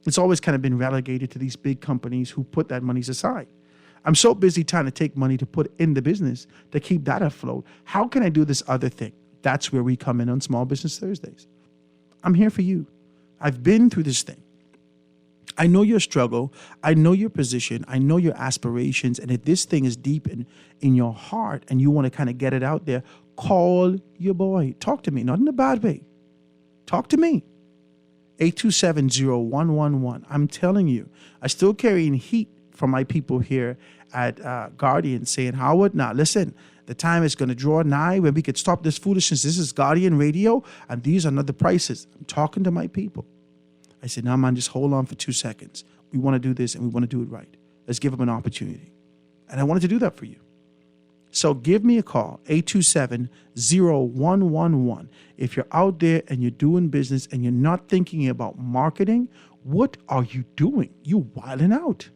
It's always kind of been relegated to these big companies who put that money aside. I'm so busy trying to take money to put in the business to keep that afloat. How can I do this other thing? That's where we come in on Small Business Thursdays. I'm here for you. I've been through this thing. I know your struggle. I know your position. I know your aspirations. And if this thing is deep in your heart and you want to kind of get it out there, call your boy. Talk to me, not in a bad way. Talk to me. 827-0111. I'm telling you, I still carrying heat from my people here at Guardian saying, Howard, now listen, the time is going to draw nigh when we could stop this foolishness. This is Guardian Radio, and these are not the prices. I'm talking to my people. I said, no, man, just hold on for 2 seconds. We want to do this, and we want to do it right. Let's give them an opportunity. And I wanted to do that for you. So give me a call, 827-0111. If you're out there and you're doing business and you're not thinking about marketing, what are you doing? You're wilding out.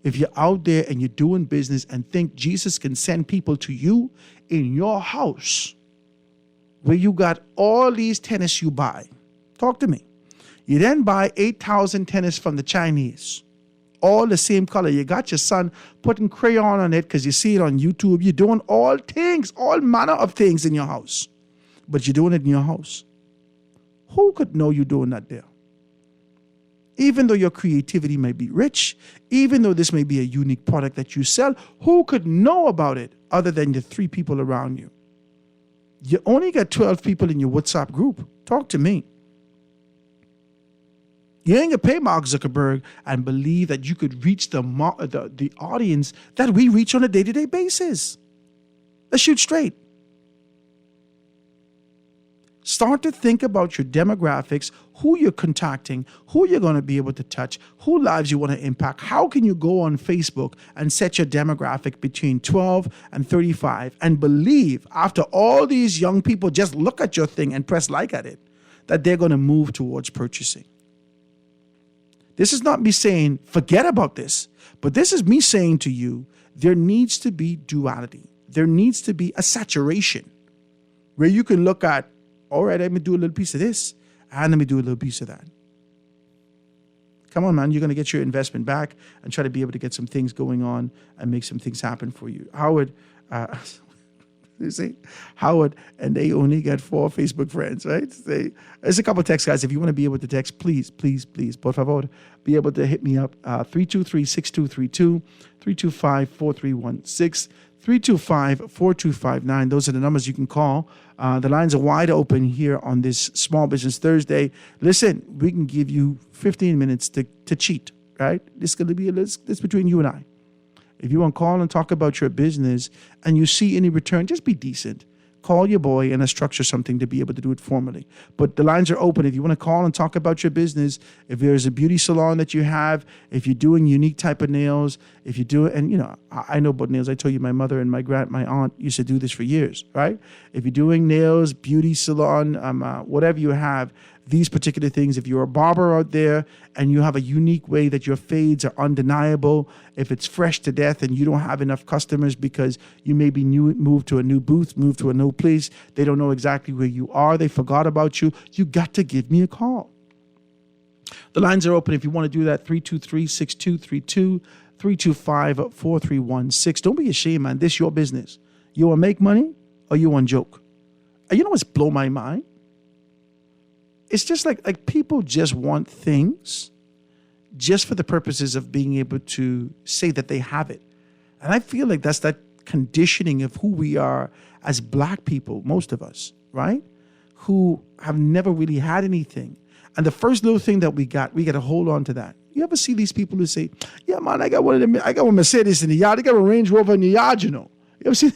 If you're out there and you're doing business and think Jesus can send people to you in your house, where you got all these tennis you buy. Talk to me. You then buy 8,000 tennis from the Chinese, all the same color. You got your son putting crayon on it because you see it on YouTube. You're doing all things, all manner of things in your house, but you're doing it in your house. Who could know you're doing that there? Even though your creativity may be rich, even though this may be a unique product that you sell, who could know about it other than the 3 people around you? You only got 12 people in your WhatsApp group. Talk to me. You ain't gonna pay Mark Zuckerberg and believe that you could reach the audience that we reach on a day-to-day basis. Let's shoot straight. Start to think about your demographics, who you're contacting, who you're going to be able to touch, who lives you want to impact. How can you go on Facebook and set your demographic between 12 and 35 and believe after all these young people just look at your thing and press like at it, that they're going to move towards purchasing? This is not me saying forget about this, but this is me saying to you, there needs to be duality. There needs to be a saturation where you can look at, all right, let me do a little piece of this, and let me do a little piece of that. Come on, man, you're going to get your investment back and try to be able to get some things going on and make some things happen for you. Howard, you see, Howard, and they only got 4 Facebook friends, right? There's a couple of text, guys. If you want to be able to text, please, por favor, be able to hit me up, 323-6232, 325-4316, 325-4259. Those are the numbers you can call. The lines are wide open here on this Small Business Thursday. Listen, we can give you 15 minutes to cheat, right? This is going to be this between you and I. If you want to call and talk about your business and you see any return, just be decent. Call your boy and structure something to be able to do it formally. But the lines are open. If you want to call and talk about your business, if there's a beauty salon that you have, if you're doing unique type of nails, if you do it, and you know, I know about nails. I told you my mother and my aunt used to do this for years, right? If you're doing nails, beauty salon, whatever you have, these particular things, if you're a barber out there and you have a unique way that your fades are undeniable, if it's fresh to death and you don't have enough customers because you may be moved to a new booth, moved to a new place, they don't know exactly where you are, they forgot about you, you got to give me a call. The lines are open if you want to do that, 323-6232, 325-4316. Don't be ashamed, man. This is your business. You want to make money or you want to joke? You know what's blow my mind? It's just like people just want things just for the purposes of being able to say that they have it. And I feel like that's that conditioning of who we are as black people, most of us, right? Who have never really had anything. And the first little thing that we got to hold on to that. You ever see these people who say, yeah, man, I got one Mercedes in the yard. I got a Range Rover in the yard, you know. You ever see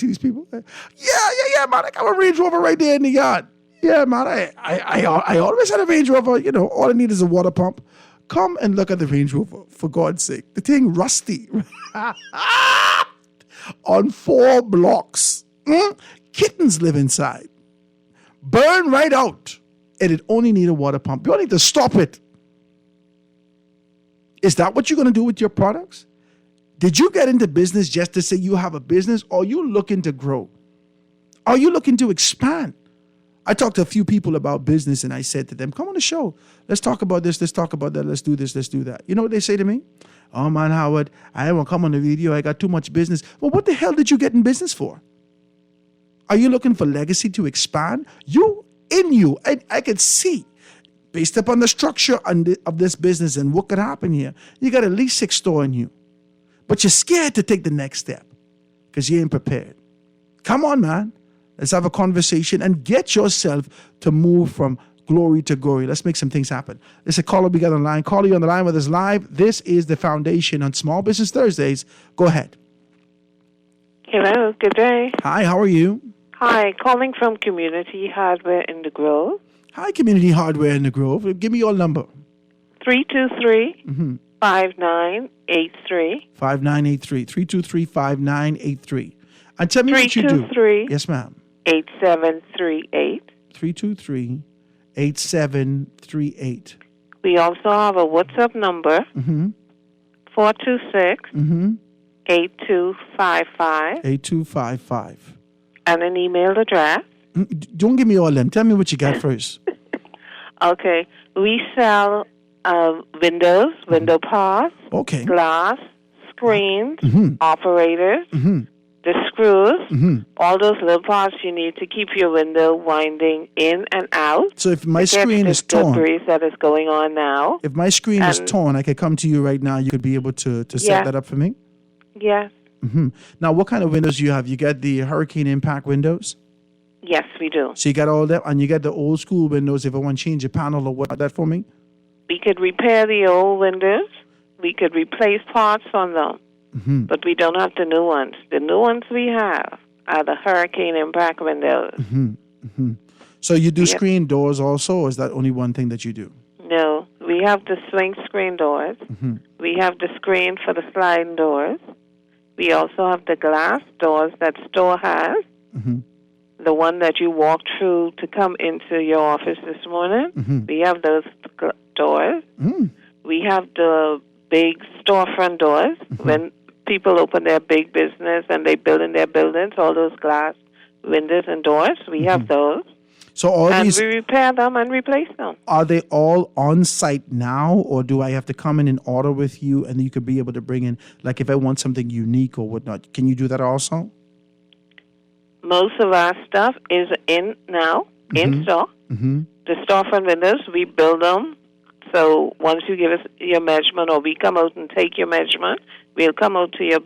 these people? Yeah, man, I got a Range Rover right there in the yard. Yeah, man, I always had a Range Rover. You know, all I need is a water pump. Come and look at the Range Rover, for God's sake. The thing rusty. On 4 blocks. Kittens live inside. Burn right out. And it only need a water pump. You need to stop it. Is that what you're going to do with your products? Did you get into business just to say you have a business, or are you looking to grow? Are you looking to expand? I talked to a few people about business and I said to them, come on the show. Let's talk about this. Let's talk about that. Let's do this. Let's do that. You know what they say to me? Oh, man, Howard, I don't want to come on the video. I got too much business. Well, what the hell did you get in business for? Are you looking for legacy to expand? I could see, based upon the structure of this business and what could happen here, you got at least 6 stores in you. But you're scared to take the next step because you ain't prepared. Come on, man. Let's have a conversation and get yourself to move from glory to glory. Let's make some things happen. There's a caller we got on the line. Caller, you on the line with us live. This is the Foundation on Small Business Thursdays. Go ahead. Hello, good day. Hi, how are you? Hi, calling from Community Hardware in the Grove. Hi, Community Hardware in the Grove. Give me your number. 323-5983. 5983. 323-5983. And tell me what you do. 323. Yes, ma'am. 8738. 323-8738. We also have a WhatsApp number. 426 8255. 8255. And an email address. Don't give me all them. Tell me what you got first. Okay. We sell windows, window parts, Okay. glass, screens, Mhm. operators, Mhm. the screws, Mhm. all those little parts you need to keep your window winding in and out. So if my to catch screen this is torn, good breeze that is going on now. if my screen is And- torn, I could come to you right now. You could be able to set Yeah. that up for me. Yes. Now, what kind of windows do you have? You got the hurricane impact windows. Yes, we do. So you got all that, and you got the old school windows. If I want to change a panel or what, that for me. We could repair the old windows. We could replace parts on them. Mm-hmm. But we don't have the new ones. The new ones we have are the hurricane impact windows. So you do Yep. screen doors also, or is that only one thing that you do? No, we have the swing screen doors. Mm-hmm. We have the screen for the sliding doors. We also have the glass doors that store has. Mm-hmm. The one that you walked through to come into your office this morning. Mhm. We have those doors. We have the big storefront doors. When people open their big business and they build in their buildings, all those glass windows and doors, we have those. So all And these, we repair them and replace them. are they all on site now, or do I have to come in and order with you, and you could be able to bring in, like if I want something unique or whatnot? Can you do that also? Most of our stuff is in now, in stock. Mm-hmm. The storefront windows, we build them. So once you give us your measurement, or we come out and take your measurement, we'll come out to your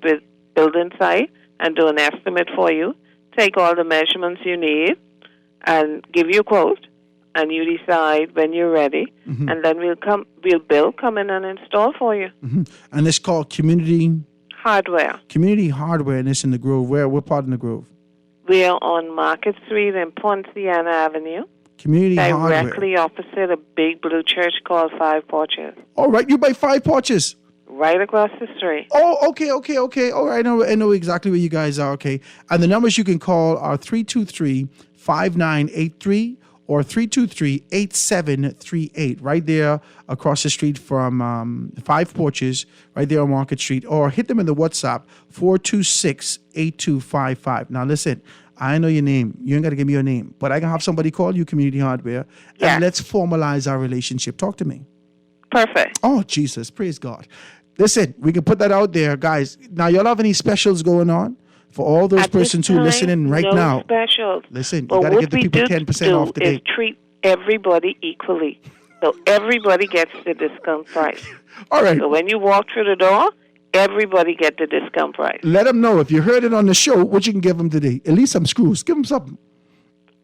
building site and do an estimate for you, take all the measurements you need, and give you a quote, and you decide when you're ready, and then we'll come in and install for you. And it's called Community Hardware. and it's in the Grove. What part in the Grove? We're on Market Street and Ponciana Avenue, Community directly Hardware. opposite a big blue church called Five Porches, All right, you buy 5 porches. right across the street. Oh, okay. All right, I know exactly where you guys are. Okay, and the numbers you can call are 323-5983 or 323-8738. Right there across the street from 5 Porches, right there on Market Street, or hit them in the WhatsApp 426-8255. Now listen, I know your name. You ain't got to give me your name, but I can have somebody call you Community Hardware, and let's formalize our relationship. Talk to me. Perfect. Oh, Jesus. Praise God. Listen, we can put that out there, guys. Now, y'all have any specials going on for all those At this persons who are time, listening right no now? specials. Listen, But you got to what give the we people do 10% off do today. is treat everybody equally. So everybody gets the discount price. All right. So when you walk through the door, everybody get the discount price. Let them know if you heard it on the show, what you can give them today. At least some screws. Give them something.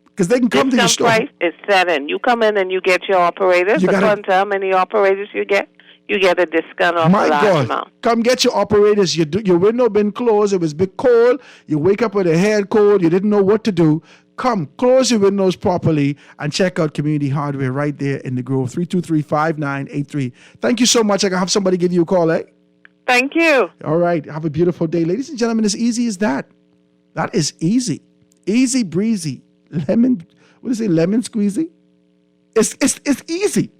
Because they can come to your Discount store. price is set in. You come in and you get your operators. You gotta- According to how many operators you get a discount off My a large God. amount. Come get your operators. Your window been closed. It was a bit cold. You wake up with a head cold. You didn't know what to do. Come, close your windows properly and check out Community Hardware right there in the Grove, 323-5983. Thank you so much. I can have somebody give you a call, eh? Thank you. All right. Have a beautiful day. Ladies and gentlemen, as easy as that. That is easy. Easy breezy. Lemon squeezy? It's easy.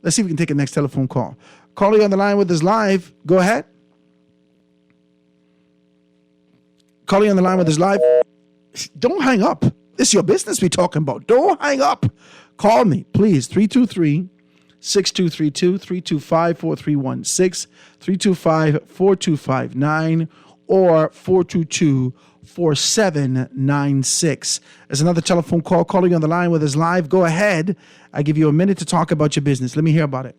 Let's see if we can take a next telephone call. Caller on the line with us live. Go ahead. Caller on the line with us live. Don't hang up. This is your business we're talking about. Don't hang up. Call me, please. 323-6232, 325-4316, 325-4259, or 422-4796. There's another telephone call. Calling on the line with us live. Go ahead. I give you a minute to talk about your business. Let me hear about it.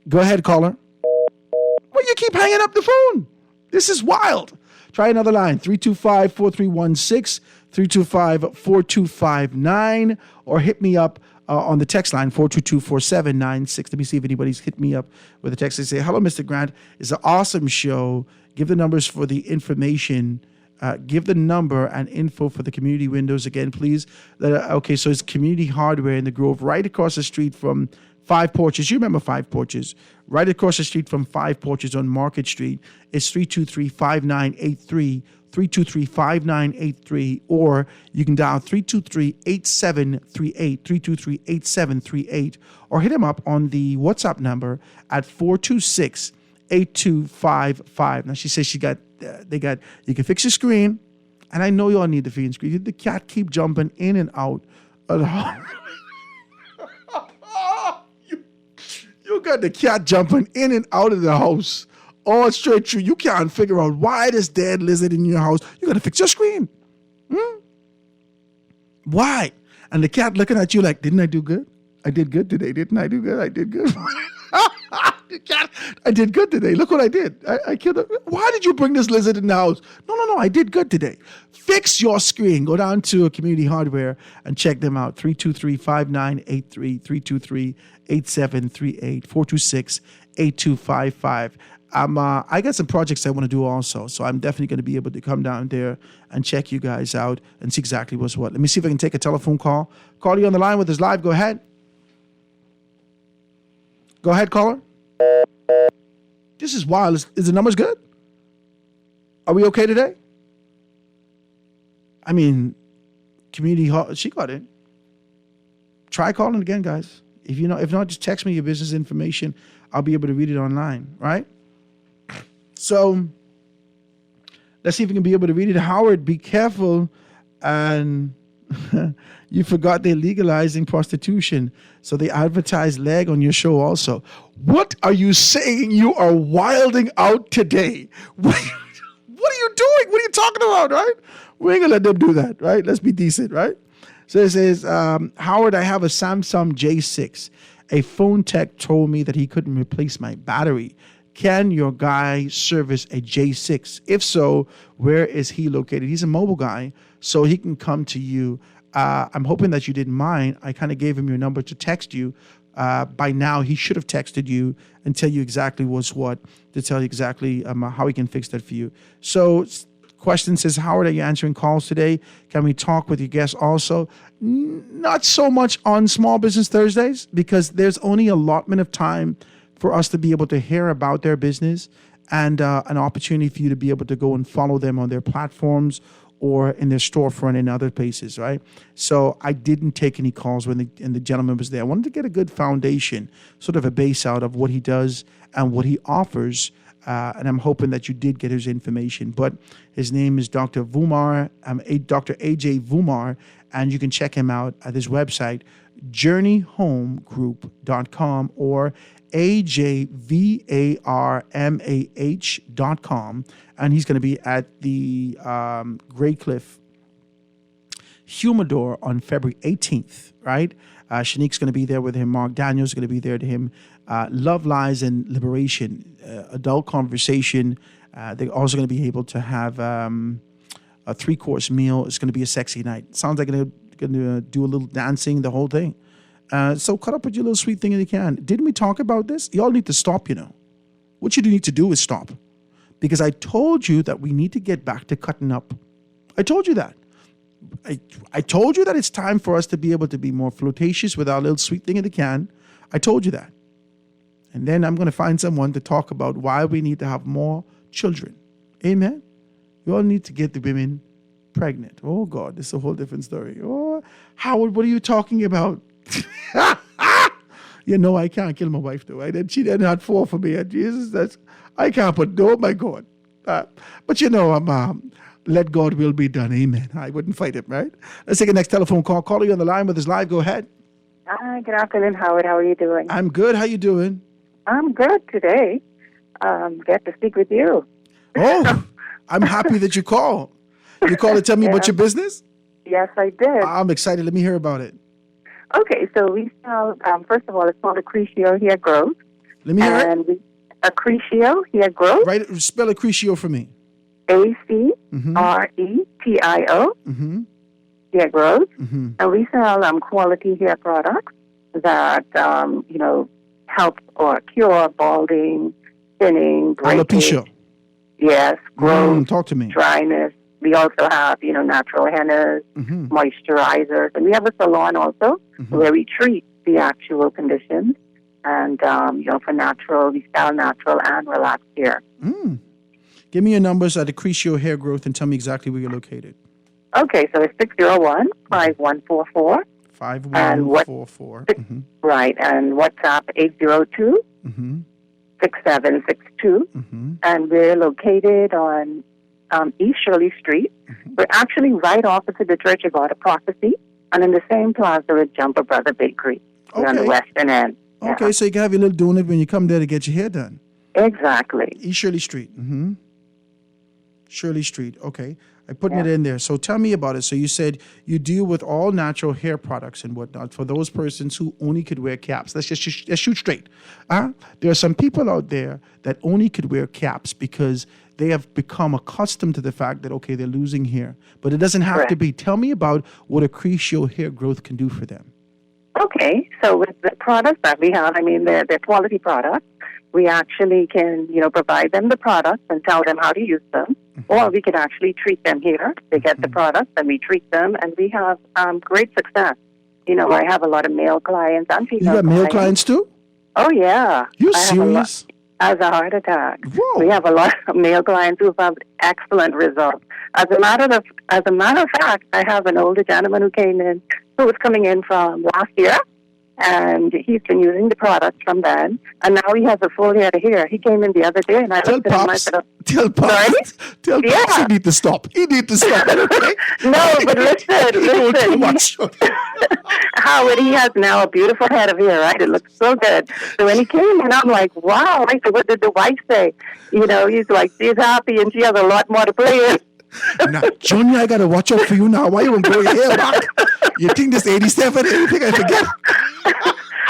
Go ahead, caller. Well, you keep hanging up the phone. This is wild. Try another line, 325-4316, 325-4259, or hit me up on the text line, 422-4796. Let me see if anybody's hit me up with a text. They say, hello, Mr. Grant. It's an awesome show. Give the numbers for the information. Give the number and info for the community windows again, please. Okay, so it's Community Hardware in the Grove, right across the street from 5 Porches. You remember 5 Porches. Right across the street from 5 Porches on Market Street. It's 323-5983, 323-5983, or you can dial 323-8738, 323-8738, or hit him up on the WhatsApp number at 426-8255. Now, she says you can fix your screen, And I know y'all need the feed and screen. The cat keep jumping in and out of the house. You got the cat jumping in and out of the house all straight through. You can't figure out why this dead lizard in your house. You got to fix your screen. Why? And the cat looking at you like, didn't I do good? I did good today. Didn't I do good? I did good. The cat, I did good today. Look what I did. I killed it. Why did you bring this lizard in the house? No. I did good today. Fix your screen. Go down to Community Hardware and check them out. 323-5983, 323-8738, 426-8255. I got some projects I want to do also, so I'm definitely going to be able to come down there and check you guys out and see exactly what's what. Let me see if I can take a telephone call. Call you on the line with us live. Go ahead. Go ahead, caller. This is wild. Is the numbers good? Are we okay today? I mean, Community Hall, she got in. Try calling again, guys. If not, just text me your business information. I'll be able to read it online, right? So let's see if we can be able to read it. Howard, be careful. And you forgot they're legalizing prostitution. So they advertise leg on your show also. What are you saying? You are wilding out today. What are you doing? What are you talking about, right? We ain't going to let them do that, right? Let's be decent, right? So it says, Howard, I have a Samsung J6. A phone tech told me that he couldn't replace my battery. Can your guy service a J6? If so, where is he located? He's a mobile guy, so he can come to you. I'm hoping that you didn't mind. I kind of gave him your number to text you. By now, he should have texted you and tell you exactly what's what, to tell you exactly how he can fix that for you. So question says, Howard, are you answering calls today? Can we talk with your guests also? Not so much on Small Business Thursdays, because there's only allotment of time for us to be able to hear about their business and an opportunity for you to be able to go and follow them on their platforms or in their storefront and other places, right? So I didn't take any calls when the gentleman was there. I wanted to get a good foundation, sort of a base out of what he does and what he offers. And I'm hoping that you did get his information. But his name is Dr. Vumar, Dr. AJ Vumar, and you can check him out at his website, journeyhomegroup.com or ajvarmah.com. And he's going to be at the Grey Cliff Humidor on February 18th, right? Shanique's going to be there with him. Mark Daniels is going to be there to him. Love, Lies, and Liberation, adult conversation. They're also going to be able to have a 3-course meal. It's going to be a sexy night. Sounds like they're going to do a little dancing, the whole thing. So cut up with your little sweet thing if you can. Didn't we talk about this? Y'all need to stop, What you need to do is stop. Because I told you that we need to get back to cutting up. I told you that. I told you that it's time for us to be able to be more flirtatious with our little sweet thing in the can. I told you that. And then I'm going to find someone to talk about why we need to have more children. Amen? We all need to get the women pregnant. Oh, God, this is a whole different story. Oh, Howard, what are you talking about? I can't kill my wife, though. She didn't have 4 for me. Jesus, I can't put, oh, my God. But, I'm... let God will be done. Amen. I wouldn't fight him, right? Let's take the next telephone call. Caller, you on the line with us live. Go ahead. Hi, good afternoon, Howard. How are you doing? I'm good. How you doing? I'm good today. Get to speak with you. Oh, I'm happy that you called. You called to tell me about your business? Yes, I did. I'm excited. Let me hear about it. Okay, so we sell, first of all, it's called Accretio Hair Growth. Let me hear it. Accretio Hair Growth. Right, spell Accretio for me. ACRETIO, hair growth, and we sell quality hair products that help or cure balding, thinning, breakage. Alopecia. Yes, growth. Talk to me. Dryness. We also have natural hennas, moisturizers, and we have a salon also where we treat the actual conditions, and for natural, we style natural and relaxed hair. Give me your numbers at Accretio Hair Growth and tell me exactly where you're located. Okay, so it's 601-5144. 5144. Right, and WhatsApp 802-6762. And we're located on East Shirley Street. We're actually right opposite the Church of Water Prophecy, and in the same plaza with Jumper Brother Bakery. We're on the western end. Okay, so you can have your little donut when you come there to get your hair done. Exactly. East Shirley Street. Shirley Street. Okay. I'm putting it in there. So tell me about it. So you said you deal with all natural hair products and whatnot for those persons who only could wear caps. Let's shoot straight. There are some people out there that only could wear caps because they have become accustomed to the fact that, okay, they're losing hair. But it doesn't have to be. Tell me about what Accrecio hair growth can do for them. Okay. So with the products that we have, I mean, they're quality products. We actually can, provide them the products and tell them how to use them. Or we can actually treat them here. They get the products and we treat them, and we have great success. I have a lot of male clients and female clients. You got male clients too? Oh, yeah. You serious? As a heart attack. Whoa. We have a lot of male clients who have excellent results. As a matter of fact, I have an older gentleman who was coming in from last year. And he's been using the products from then, and now he has a full head of hair. He came in the other day, and I looked at him. I said, Tell Pops he need to stop. He need to stop. Okay? No, but listen. Too much. Howard, he has now a beautiful head of hair, right? It looks so good. So when he came in, I'm like, wow. I said, what did the wife say? He's like, she's happy, and she has a lot more to play in. Now, Junior, I got to watch out for you now. Why you won't grow your hair back? You think this 87? You think I forget?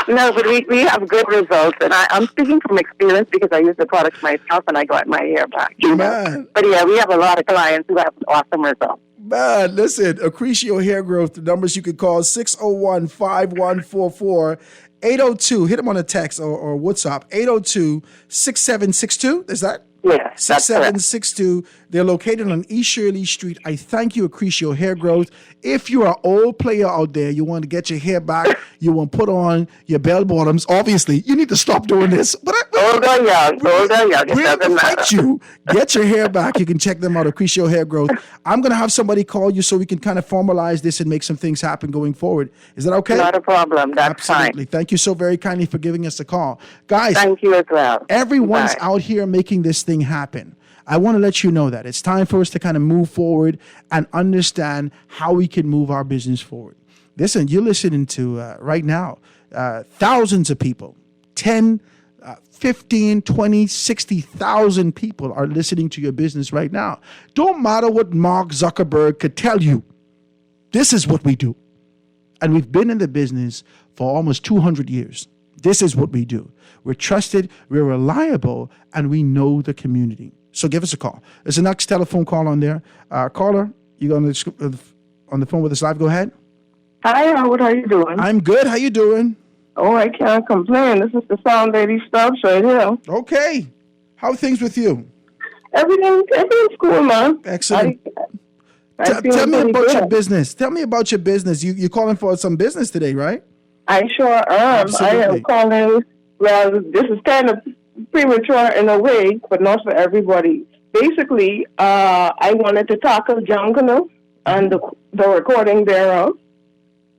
No, but we have good results. And I'm speaking from experience because I use the products myself and I got my hair back. Man. But yeah, we have a lot of clients who have awesome results. Man, listen, Accrecio Hair Growth, the numbers you could call 601-5144. 802, hit them on a text or WhatsApp, 802-6762. Is that? Yeah, 6762. They're located on East Shirley Street. I thank you, Accrecio Hair Growth. If you're an old player out there, you want to get your hair back, you want to put on your bell bottoms, obviously, you need to stop doing this. But old or young. We're going to fight you. Get your hair back. You can check them out, Accrecio Hair Growth. I'm going to have somebody call you so we can kind of formalize this and make some things happen going forward. Is that okay? Not a problem. That's Absolutely. fine. Thank you so very kindly for giving us a call. Guys. Thank you as well. Everyone's out here making this thing happen. I want to let you know that it's time for us to kind of move forward and understand how we can move our business forward. Listen, you're listening to right now, thousands of people, 10, 15, 20, 60,000 people are listening to your business right now. Don't matter what Mark Zuckerberg could tell you. This is what we do. And we've been in the business for almost 200 years. This is what we do. We're trusted, we're reliable, and we know the community. So give us a call. There's a next telephone call on there. Caller, you on the phone with us live? Go ahead. Hi, Howard. How you doing? I'm good. How you doing? Oh, I can't complain. This is the Sound Lady Stubbs right here. Okay. How are things with you? Everything's cool, man. Excellent. Tell me about your business. Tell me about your business. You're calling for some business today, right? I sure am. Absolutely. I am calling. Well, this is kind of premature in a way, but not for everybody. Basically, I wanted to tackle Junkanoo and the recording thereof.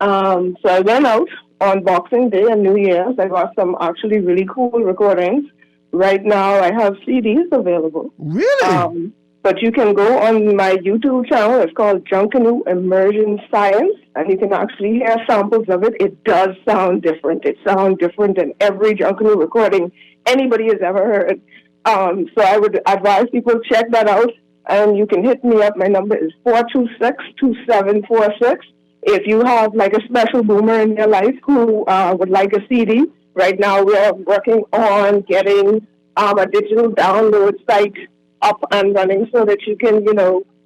So I went out on Boxing Day and New Year's. I got some actually really cool recordings. Right now, I have CDs available. Really? But you can go on my YouTube channel. It's called Junkanoo Immersion Science, and you can actually hear samples of it. It does sound different. It sounds different than every Junkanoo recording anybody has ever heard. So I would advise people check that out, and you can hit me up. My number is 426-2746. If you have like a special boomer in your life who would like a CD, right now we are working on getting a digital download site up and running so that you can,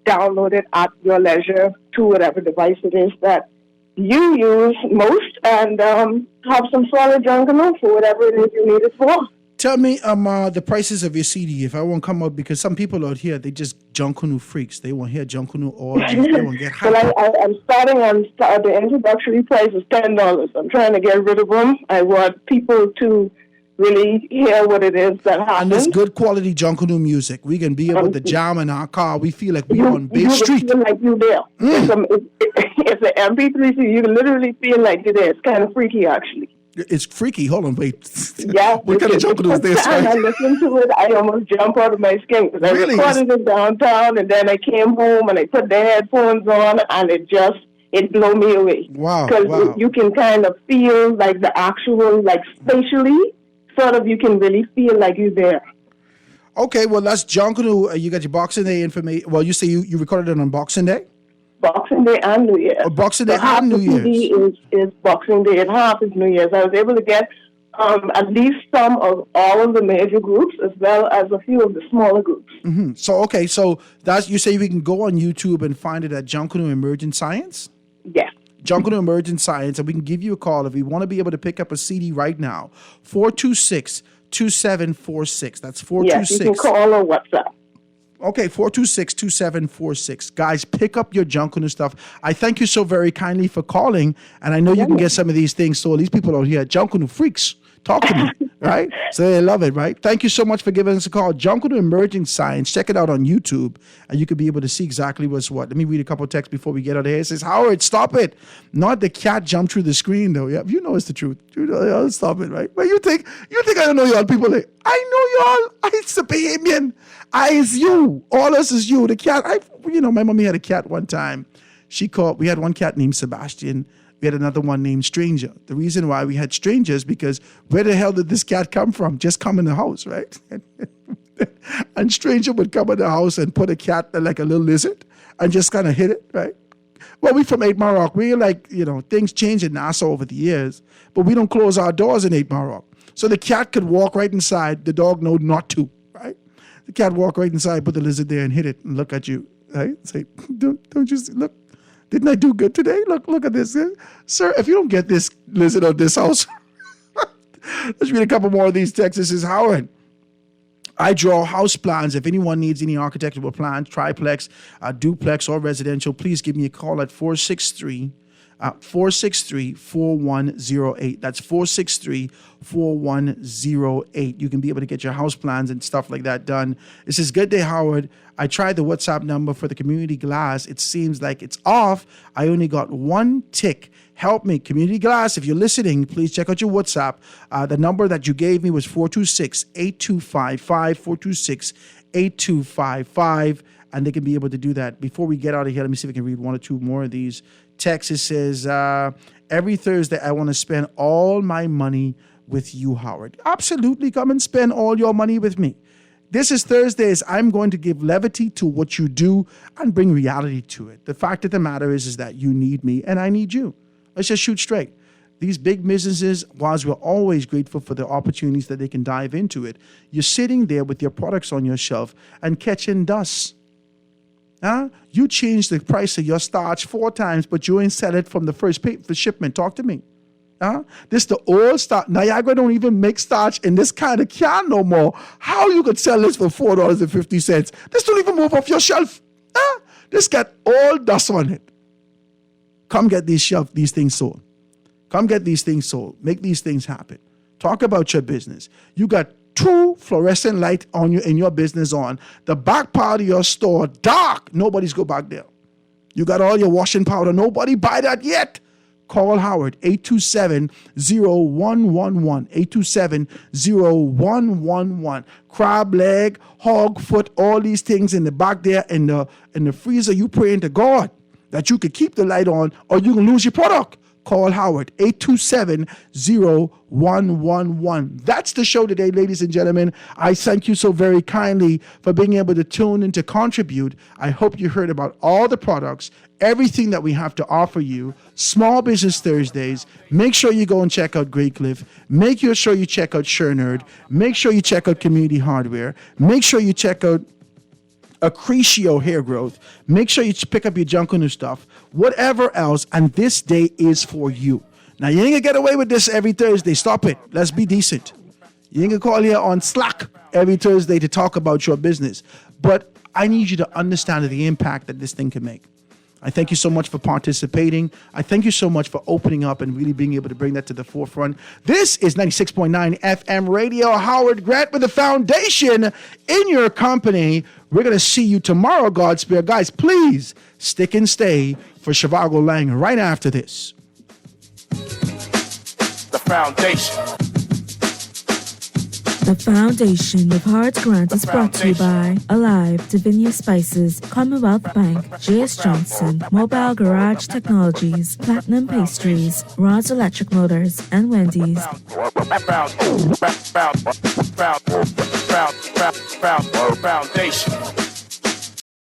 download it at your leisure to whatever device it is that you use most, and have some solid Junkanoo for whatever it is you need it for. Tell me the prices of your CD if I won't come up, because some people out here, they just Junkanoo freaks. They won't hear Junkanoo orgies. They won't get hyped. Well, I'm starting on the introductory price is $10. I'm trying to get rid of them. I want people to really hear what it is that happens. And this good quality Junkanoo music. We can be able to jam in our car. We feel like we're on Bay Street. You feel like you're there. It's an MP3, so you literally feel like you're there. It's kind of freaky, actually. It's freaky. Hold on, wait. Yeah. What kind of Junkanoo is this? I listened to it. I almost jumped out of my skin because I recorded it downtown, and then I came home and I put the headphones on, and it blew me away. Wow. Because you can kind of feel like the actual, like spatially, sort of you can really feel like you're there. Okay, well, that's Junkanoo. You got your Boxing Day information. Well, you say you recorded it on Boxing Day? Boxing Day and New Year's. Boxing Day so half and New the CD Year's. is Boxing Day and half is New Year's. I was able to get at least some of all of the major groups as well as a few of the smaller groups. Mm-hmm. So that's you say we can go on YouTube and find it at Junkanoo Emergent Science? Yes. Junkanoo Emergent Science, and we can give you a call if we want to be able to pick up a CD right now. 426-2746. That's 426. Yes, you can call or WhatsApp. Okay, 426-2746. Guys, pick up your Junkanoo stuff. I thank you so very kindly for calling, and I know you can get some of these things. So these people out here, Junkanoo freaks, talk to me, right? So they love it, right? Thank you so much for giving us a call. Junkanoo Emerging Science. Check it out on YouTube, and you could be able to see exactly what's what. Let me read a couple of texts before we get out of here. It says, Howard, stop it. Not the cat jumped through the screen, though. Yeah, you know it's the truth. You know, stop it, right? But you think I don't know y'all people. Like, I know y'all. It's the Bahamian. It's you. All us is you. The cat. My mommy had a cat one time. We had one cat named Sebastian. We had another one named Stranger. The reason why we had Strangers because where the hell did this cat come from? Just come in the house, right? And Stranger would come in the house and put a cat like a little lizard and just kind of hit it, right? Well, we from 8 Mile Rock. We're like, things change in Nassau over the years, but we don't close our doors in 8 Mile Rock. So the cat could walk right inside. The dog know not to, right? The cat walk right inside, put the lizard there and hit it and look at you, right? Say, don't you see, look, didn't I do good today? Look at this. Sir, if you don't get this lizard out of this house, let's read a couple more of these texts. This is Howard. I draw house plans. If anyone needs any architectural plans, triplex, duplex, or residential, please give me a call at 463-4108. That's 463-4108. You can be able to get your house plans and stuff like that done. It says, good day, Howard. I tried the WhatsApp number for the community glass. It seems like it's off. I only got one tick. Help me. Community glass, if you're listening, please check out your WhatsApp. The number that you gave me was 426-8255, 426-8255, and they can be able to do that. Before we get out of here, let me see if I can read one or two more of these texts. It says, every Thursday, I want to spend all my money with you, Howard. Absolutely. Come and spend all your money with me. This is Thursdays. I'm going to give levity to what you do and bring reality to it. The fact of the matter is that you need me and I need you. Let's just shoot straight. These big businesses, whilst we're always grateful for the opportunities that they can dive into it, you're sitting there with your products on your shelf and catching dust. You change the price of your starch 4 times, but you ain't sell it from the first for shipment. Talk to me. This the old starch. Niagara don't even make starch in this kind of can no more. How you could sell this for $4.50? This don't even move off your shelf. This got all dust on it. Come get these things sold. Come get these things sold. Make these things happen. Talk about your business. You got 2 fluorescent light on you in your business on. The back part of your store, dark. Nobody's go back there. You got all your washing powder. Nobody buy that yet. Call Howard, 827-0111, 827-0111. Crab leg, hog foot, all these things in the back there in the freezer. You praying to God that you could keep the light on or you can lose your product. Call Howard, 827-0111. That's the show today, ladies and gentlemen. I thank you so very kindly for being able to tune in to contribute. I hope you heard about all the products, everything that we have to offer you. Small Business Thursdays. Make sure you go and check out Great Cliff. Make sure you check out SureNerd. Make sure you check out Community Hardware. Make sure you check out Accretio Hair Growth. Make sure you pick up your Junkanoo stuff. Whatever else, and this day is for you. Now, you ain't gonna get away with this every Thursday. Stop it. Let's be decent. You ain't gonna call here on Slack every Thursday to talk about your business. But I need you to understand the impact that this thing can make. I thank you so much for participating. I thank you so much for opening up and really being able to bring that to the forefront. This is 96.9 FM Radio. Howard Grant with the Foundation in your company. We're going to see you tomorrow, God's Spirit. Guys, please stick and stay for Shivago Lang right after this. foundation. The Foundation with Hearts Grant is brought to you by Alive, Divinia Spices, Commonwealth Bank, J.S. Johnson, Mobile Garage Technologies, Platinum Pastries, Rods Electric Motors, and Wendy's. Foundation.